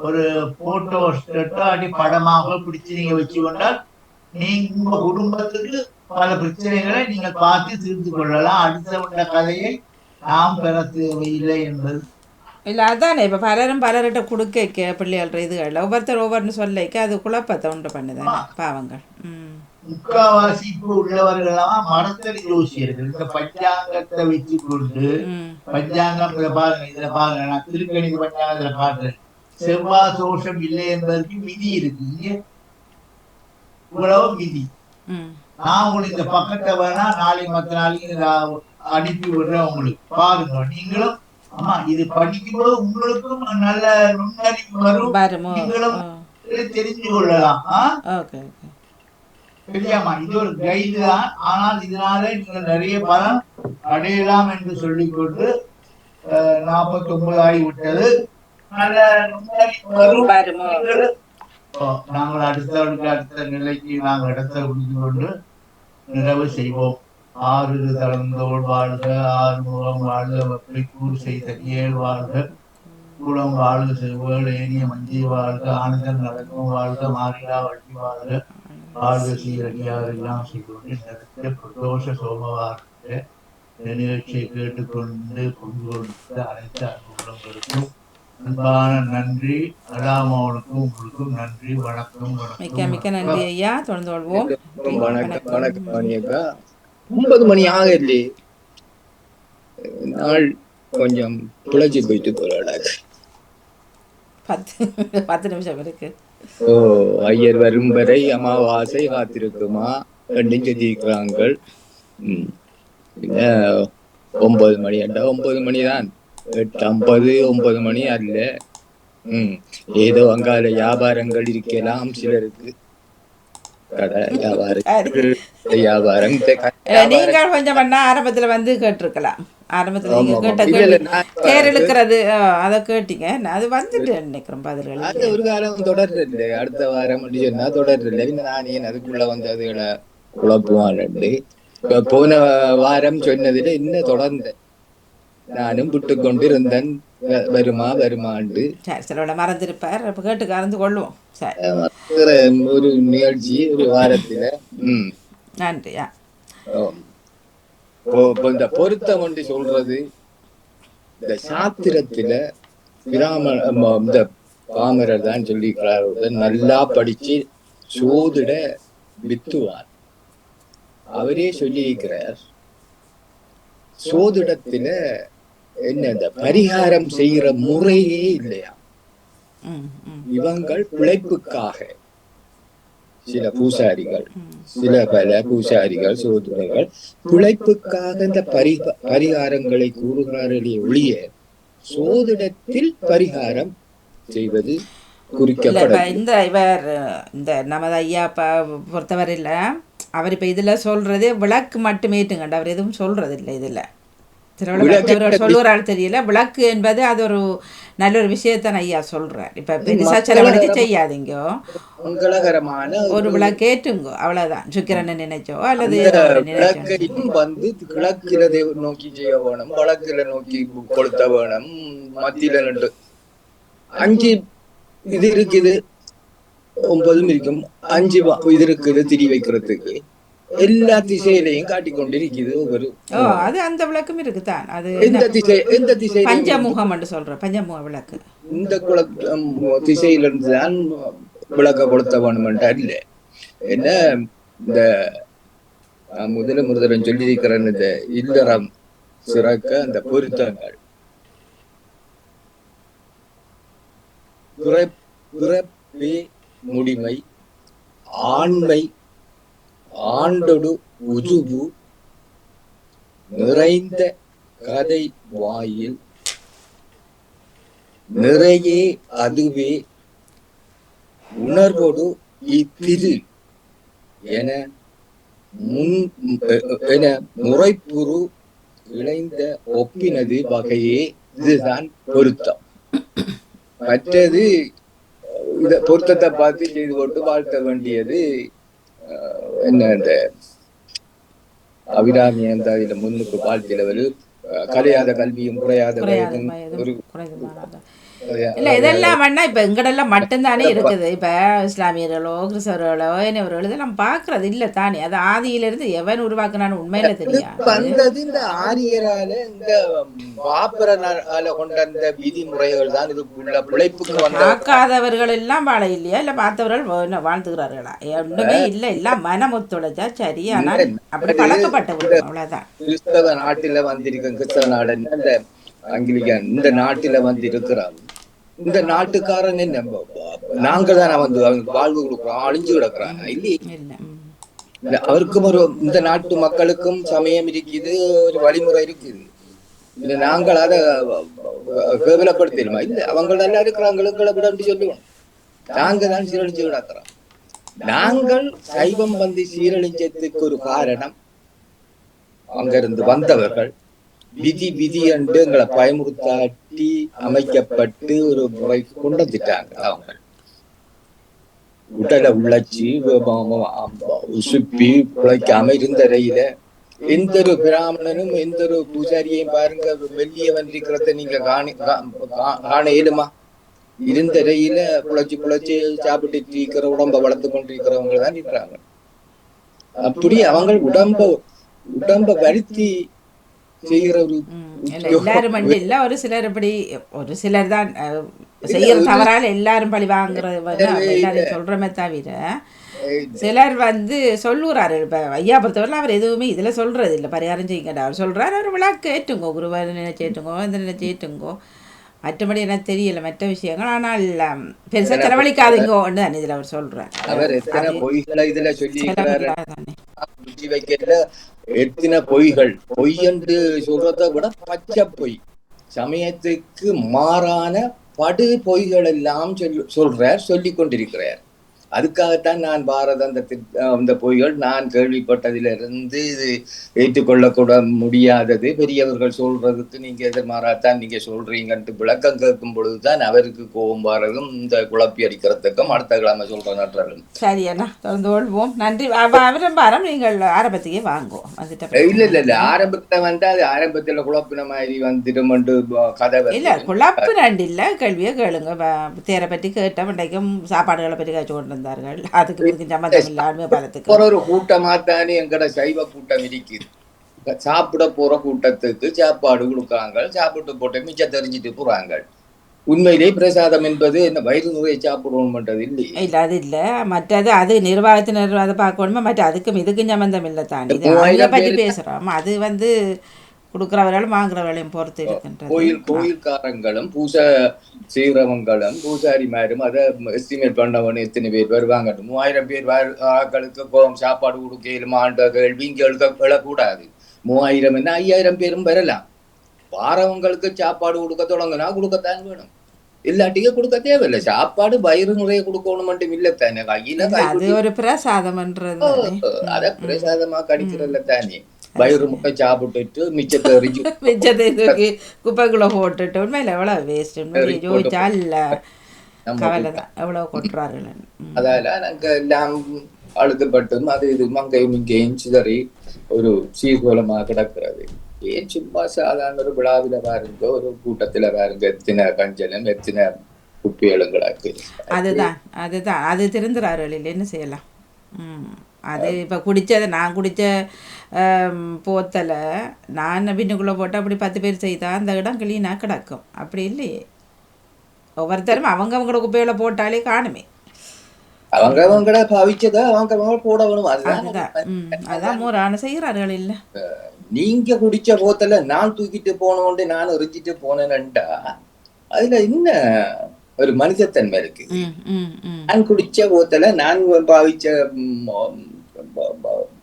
ஒரு போட்டோ அடி படமாக பிடிச்சு நீங்க வச்சு கொண்டால் நீங்க உங்க குடும்பத்துக்கு பல பிரச்சனைகளை நீங்கள் பார்த்து தீர்த்து கொள்ளலாம். அடுத்தவண்ட கதையை நாம் பெற தேவையில்லை என்பது. இல்லை அதானே இப்போ பலரும் பலர்கிட்ட கொடுக்க பிள்ளைகள் இதுகள் ஒவ்வொருத்தர் ஒவ்வொன்று சொல்லிக்க அது குழப்பத்தை உண்டு பண்ணுதானே பாவங்கள். முக்காவாசி இப்ப உள்ளவர்களெல்லாம் மரத்தடி ஜோசியர்கள் இந்த பஞ்சாங்கத்தை வச்சு கொண்டு பஞ்சாங்கம் பாருங்க, இதுல பாருங்க, நான் திருக்கணித பஞ்சாங்கத்துல பாக்குறேன், செவ்வாய் தோஷம் இல்லை என்பதற்கு விதி இருக்கு. இங்க இவ்வளவு விதி. நான் உங்களுக்கு இந்த பக்கத்தை வேணா நாளைக்கு மத்த நாளைக்கு அனுப்பி விடுறேன், உங்களுக்கு பாருங்க. நீங்களும் ஆமா இது படிக்கும்போது உங்களுக்கும் நல்ல நுண்ணறிவு வரும், நீங்களும் தெரிஞ்சு கொள்ளலாம். சரியாமா, இது ஒரு கைடு தான். ஆனால் இதனால நீங்கள் நிறைய பலம் அடையலாம் என்று சொல்லிக்கொண்டு 49 ஆகிவிட்டது. நல்ல நுண்ணறிவு வரும். நாங்கள் அடுத்த நிலைக்கு நாங்கள் இடத்தை பிடித்து கொண்டு நிறைவு செய்வோம். ஆறு தளர்ந்தோள் வாழ்க, ஆறு முகம் வாழ்க, வெப்பை கூர் செய்த ஏழ் வாழ்க, கூடம் வாழ்க, செவ்வேள் ஏனிய மஞ்சி வாழ்க, ஆனந்தன் நடக்கும் வாழ்க, மாறிலா வட்டி வாழ்க, வாழ்க சீரடியார் எல்லாம் செய்து நடத்த பிரதோஷ சோமவாரத்தை நிகழ்ச்சியை கேட்டுக்கொண்டு கொண்டு கொடுத்த அனைத்து அன்புகளுக்கும் அன்பான நன்றி. அடாமாவனுக்கும் உங்களுக்கும் நன்றி. வணக்கம். மிக்க மிக்க நன்றி ஐயா. தொடர்ந்து கொள்வோம். வணக்கம். வணக்கம் மணியக்கா. 9 மணி ஆகலே நாள் கொஞ்சம் புழைச்சி போயிட்டு போறாடாக்கு. 10 நிமிஷம் இருக்கு. ஐயர் வரும் வரை அமாவாசை காத்திருக்குமா ரெண்டும் சொல்லியிருக்கிறாங்க. 9 மணி 9 மணிதான், 8:50 9 மணி அல்ல. ஏதோ அங்கால வியாபாரங்கள் இருக்கலாம் சிலருக்கு, கடை வியாபாரம். நீங்கள் கொஞ்சம் பண்ணா ஆரம்பத்துல வந்து கேட்டிருக்கலாம். ஆரம்பத்துல நீங்க கேட்ட தேர் இழுக்கிறது அதை கேட்டீங்க, அது வந்துட்டு நினைக்கிறோம் பதில்கள். அது ஒரு காலம் தொடர்றது இல்லை, அடுத்த வாரம் சொன்னா தொடர்றது இல்லை. நான் ஏன் அதுக்குள்ள வந்து அதுகளை குழப்புவான். போன வாரம் சொன்னதுல இன்னும் தொடர்ந்த நானும் விட்டு கொண்டு இருந்தேன், வருமாண்டு சிலோட மறந்துருப்பார். இப்ப கேட்டு கலந்து கொள்வோம். ஒரு நிகழ்ச்சி ஒரு வாரத்துல. நன்றியா. இந்த பொருத்தம் ஒன்று சொல்றது, இந்த சாத்திரத்துல இந்த பாமரர் தான் சொல்லிக்கிறார், நல்லா படிச்சு சோதிட வித்துவார். அவரே சொல்லியிருக்கிறார், சோதிடத்துல என்ன இந்த பரிகாரம் செய்கிற முறையே இல்லையா. இவங்கள் பிழைப்புக்காக சில பூசாரிகள், பல பூசாரிகள் சோதனைகள் பிழைப்புக்காக இந்த பரிகாரங்களை கூறுகிறார்களே ஒழிய சோதிடத்தில் பரிகாரம் செய்வது குறிக்கப்பட. இந்த நமது ஐயா பொறுத்தவரையில் அவர் இப்ப இதுல சொல்றது விளக்கு மட்டுமேட்டுங்கண்ட, அவர் எதுவும் சொல்றது இல்லை. இதுல சொல்லுறாள் தெரியல. விளக்கு என்பது அது ஒரு நல்ல ஒரு விஷயத்தான் ஐயா சொல்றார். இப்ப பெருசா செலவழிச்சு செய்யாதீங்க, ஒரு விளக்கு ஏற்றுங்கோ, அவ்வளவுதான். சுக்கிரனை நினைச்சோ அல்லது வந்து கிழக்கில நோக்கி செய்ய வேணும், வடக்கில நோக்கி கொளுத்த வேணும், மத்தியில 5 இது இருக்குது, 9 இருக்கும், 5 இது இருக்குது திரி வைக்கிறதுக்கு. எல்லா திசையிலையும் காட்டிக்கொண்டிருக்குது ஒவ்வொரு. அது அந்த விளக்கும் இருக்குதான். அது எந்த திசை பஞ்சமுகம் என்று சொல்ற பஞ்சமுக விளக்கு. இந்த திசையிலிருந்து தான் விளக்க கொளுத்த வேணுமென்றா இல்ல. என்ன இந்த முதலன் சொல்லியிருக்கிறேன், இந்த இல்லறம் சிறக்க அந்த பொருத்தங்கள் பிறப்பே முடிமை, ஆண்மை, ஆண்டொடு உஜுபு, நிறைந்த கதை வாயில், நிறையே அதுவே, உணர்வோடு இத்திரு என முறைப்புறு இணைந்த ஒப்பினது வகையே இதுதான் பொருத்தம். மற்றது இத பொருத்தத்தை பார்த்து செய்து கொண்டு வாழ்த்த வேண்டியது என்ன, இந்த அபிராமி அந்த இதுல முன்னுக்கு வாழ்த்திலவர் கலையாத கல்வியும் குறையாத வயதும் ஒரு இல்லை இதெல்லாம் வேணா இப்போ எங்கடெல்லாம் மட்டும்தானே இருக்குது. இப்போ இஸ்லாமியர்களோ கிறிஸ்தவர்களோ என்னவர்களோ இதெல்லாம் பார்க்கறது இல்லை தானே. அது ஆதியிலிருந்து எவன் உருவாக்குனான்னு உண்மையில தெரியாது. வந்தது இந்த ஆரியரால இந்த வாப்பரனால கொண்ட அந்த விதிமுறைகள் தான் இதுக்குள்ள பிழைப்புக்கு வந்த. பார்க்காதவர்கள் எல்லாம் வாழ இல்லையா, இல்லை பார்த்தவர்கள் வாழ்ந்துக்கிறார்களா? ஒன்றுமே இல்லை, எல்லாம் மனம் ஒத்துழைச்சா சரி. ஆனால் அப்படி பழக்கப்பட்டவர்கள் அவ்வளோதான். கிறிஸ்தவ நாட்டில வந்திருக்க கிறிஸ்தவ நாடு அந்த அங்கிலிக்கன் இந்த நாட்டில வந்து இருக்கிறாங்க. இந்த நாட்டுக்காரன் என்ன நாங்க தான் வந்து அவங்க வாழ்வு கொடுக்குறோம், அழிஞ்சு கிடக்குறாங்க இல்லையே. அவருக்கும் ஒரு இந்த நாட்டு மக்களுக்கும் சமயம் இருக்குது, ஒரு வழிமுறை இருக்குது. இல்ல நாங்கள் அதை கேவலப்படுத்திடுமா? இல்ல அவங்க நல்லா இருக்கிறாங்களுக்கு விட சொல்லுவோம். நாங்க தான் சீரழிச்சு கிடக்குறோம். நாங்கள் சைவம் வந்து சீரழிஞ்சதுக்கு ஒரு காரணம் அங்கிருந்து வந்தவர்கள் விதி விதி என்று எங்களை பயமுறுத்தாட்டி அமைக்கப்பட்டு ஒரு முறை கொண்டு வந்துட்டாங்க. அவங்க உடலை உழைச்சி உசுப்பி உழைக்காம இருந்த ரயில எந்த ஒரு பிராமணனும் எந்த ஒரு பூஜாரியையும் பாருங்க வெளியே வந்திருக்கிறத நீங்க காண இயலுமா? இருந்த ரயில புழைச்சு சாப்பிட்டு இருக்கிற உடம்ப வளர்த்து கொண்டிருக்கிறவங்க தான் இருக்கிறாங்க. அப்படி அவங்க உடம்ப வருத்தி செய்கிற ஒரு எல்லாரும் இல்ல, ஒரு சிலர் இப்படி ஒரு சிலர் தான் செய்யற தவறால எல்லாரும் பழி வாங்குறது எல்லாரும் சொல்றமே தவிர சிலர் வந்து சொல்லுறாரு. இப்ப ஐயா பொறுத்தவரை அவர் எதுவுமே இதுல சொல்றது இல்லை, பரிகாரம் செய்யுங்கடா அவர் சொல்றாரு. அவர் விழாக்கு ஏற்றுங்கோ, குருவை நினைச்சேட்டுங்கோ, இந்த நினைச்சேட்டுங்கோ, மற்றபடி எனக்கு தெரியல மற்ற விஷயங்கள். ஆனால் பெருசா செலவழிக்காதீங்கோன்னு தான் இதுல அவர் சொல்றாரு. எத்தனை பொய்கள், பொய் என்று சொல்றதை விட பச்சை பொய், சமயத்துக்கு மாறான படு பொய்கள் எல்லாம் சொல்லி கொண்டிருக்கிறார். அதுக்காகத்தான் நான் பாரத அந்த பொய்கள் நான் கேள்விப்பட்டதிலிருந்து இது ஏற்றுக்கொள்ளக்கூட முடியாதது. பெரியவர்கள் சொல்றதுக்கு நீங்க எதிர்மாறாத்தான் நீங்க சொல்றீங்கன்ட்டு விளக்கம் கேட்கும் பொழுதுதான் அவருக்கு கோபம் பாரதும் இந்த குழப்பி அடிக்கிறதுக்கும் அடுத்த கிழமை சொல்ற நற்றாலும். சரி அண்ணா, தொடர்ந்து கொள்வோம். நன்றி. விரும்பாரம் நீங்கள் ஆரம்பத்துக்கே வாங்குவோம். இல்ல ஆரம்பத்துல வந்து அது ஆரம்பத்துல குழப்பின மாதிரி வந்துடும் கதை இல்ல. குழப்பு நண்டு இல்ல, கேள்வியை கேளுங்க. தேரை பற்றி கேட்ட இன்றைக்கும் சாப்பாடுகளை பற்றி காய்ச்சி கொண்டு இருந்தார்கள். அதுக்கு சம்மந்தம் இல்லாம பலத்துக்கு ஒரு கூட்டமா தானே எங்கட சைவ கூட்டம் இருக்குது. சாப்பிட போற கூட்டத்துக்கு சாப்பாடு கொடுக்காங்க, சாப்பிட்டு போட்டு மிச்சம் தெரிஞ்சுட்டு போறாங்க. உண்மையிலே பிரசாதம் என்பது என்ன வயிறு நிறைய சாப்பிடணும்ன்றது இல்லையே. இல்ல அது இல்ல, மற்றது அது நிர்வாகத்தினர் அதை பார்க்கணுமா, மற்ற அதுக்கும் இதுக்கும் சம்பந்தம் இல்லை தானே. இதை பற்றி பேசுறோம். அது வந்து கொடுக்குறவர்களும் வாங்குறவர்களையும் பொறுத்து இருக்கின்றது. கோயில்காரங்களும் பூசை செய்கிறவங்களும் பூசாரிமாரும் அதை எஸ்டிமேட் பண்ணவனு எத்தனை பேர் வருவாங்க. 3000 பேர் ஆக்களுக்கு சாப்பாடு கொடுக்கலுமான்ற கேள்வி இங்க எழக்கூடாது. 3000 என்ன 5000 பேரும் வரலாம். வாரவங்களுக்கு சாப்பாடு கொடுக்க தொடங்கினா கொடுக்கத்தான் வேணும், எல்லாட்டியும் கொடுக்க தேவையில்லை. சாப்பாடு வயிறு நிறைய கொடுக்கணும் மட்டும் இல்லத்தானே, கையில ஒரு பிரசாதம்ன்றது அத பிரசாதமா கடிக்கிறல்ல தானே. வயிறு முட்டை சாப்பிட்டுட்டு மிச்சத்தை குப்பைக்குள்ள போட்டுட்டு உண்மையில எவ்வளவு வேஸ்ட் யோசிச்சா இல்ல, கவலைதான் எவ்வளவு கொட்டுறார்கள். அதால நாங்க எல்லாம் அழுதுபட்டும் அது இது மங்கையும் இங்கேயும் சிதறி ஒரு சீர்கோலமா கிடக்கிறது. ஏன் சும்மா சாதாரண ஒரு விழாவில பாருங்க, ஒரு கூட்டத்துல பாருங்க எத்தனை கஞ்சலும் எத்தனை குப்பிகளும் கிடக்கு. அதுதான் அது திருந்துறார்கள் இல்லை, என்ன செய்யலாம். அது இப்போ குடித்ததை நான் குடித்த போத்தலை நான் பின்னுக்குள்ளே போட்டு அப்படி 10 பேர் செய்தா அந்த இடம் கிளீனாக கிடக்கும். அப்படி இல்லையே, ஒவ்வொருத்தரும் அவங்களோட குப்பைகளை போட்டாலே காணுமே. அவங்கள பாவிச்சதை அவங்க போட வேணும். அதான் மூரான செய்கிறார்கள் இல்லை. நீங்க குடிச்ச போத்தல நான் தூக்கிட்டு போனோண்டு நான் எரிஞ்சிட்டு போனேன்டா அதுல என்ன ஒரு மனிதத்தன்மை இருக்கு. நான் குடிச்ச போத்தல நான் பாவிச்ச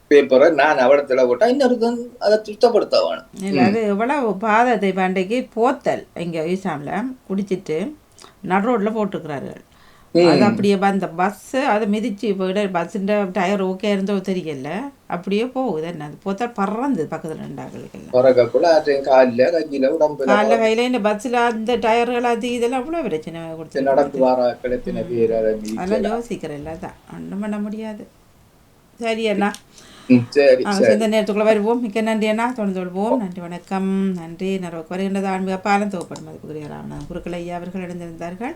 பேப்பரை நான் அவடத்துல போட்டா இன்னொருக்கு அதை சுத்தப்படுத்த வேணும். அது எவ்வளவு பாதத்தை பண்டைக்கு போத்தல் இங்க ஈசாம்ல குடிச்சிட்டு நடு ரோட்ல போட்டுக்கிறார்கள். அது அப்படியே அந்த பஸ் அதை மிதிச்சு போயிட பஸ்ஸுன்ற டயர் ஓகே இருந்தோ தெரியல, அப்படியே போகுது. என்ன அது போத்தல் பறந்து பக்கத்துல ரெண்டாக்களுக்கு காலைல கையில இந்த பஸ்ல அந்த டயர்கள் அது இதெல்லாம் அவ்வளவு பிரச்சனை கொடுத்து அதெல்லாம் யோசிக்கிறேன். அதான் ஒன்றும் பண்ண முடியாது. சரி அண்ணா, சரி சரி இந்த நேரத்துக்குள்ள வருவோம். மிக்க நன்றி அண்ணா. தொடர்ந்து கொள்வோம். நன்றி, வணக்கம். நன்றி. நிறைவுக்கு வருகின்றது ஆன்மீக பாலம் தொகுப்படும் மதிப்புக்குரிய ராமநாதன் குருக்கள் ஐயா அவர்கள் இணைந்திருந்தார்கள்.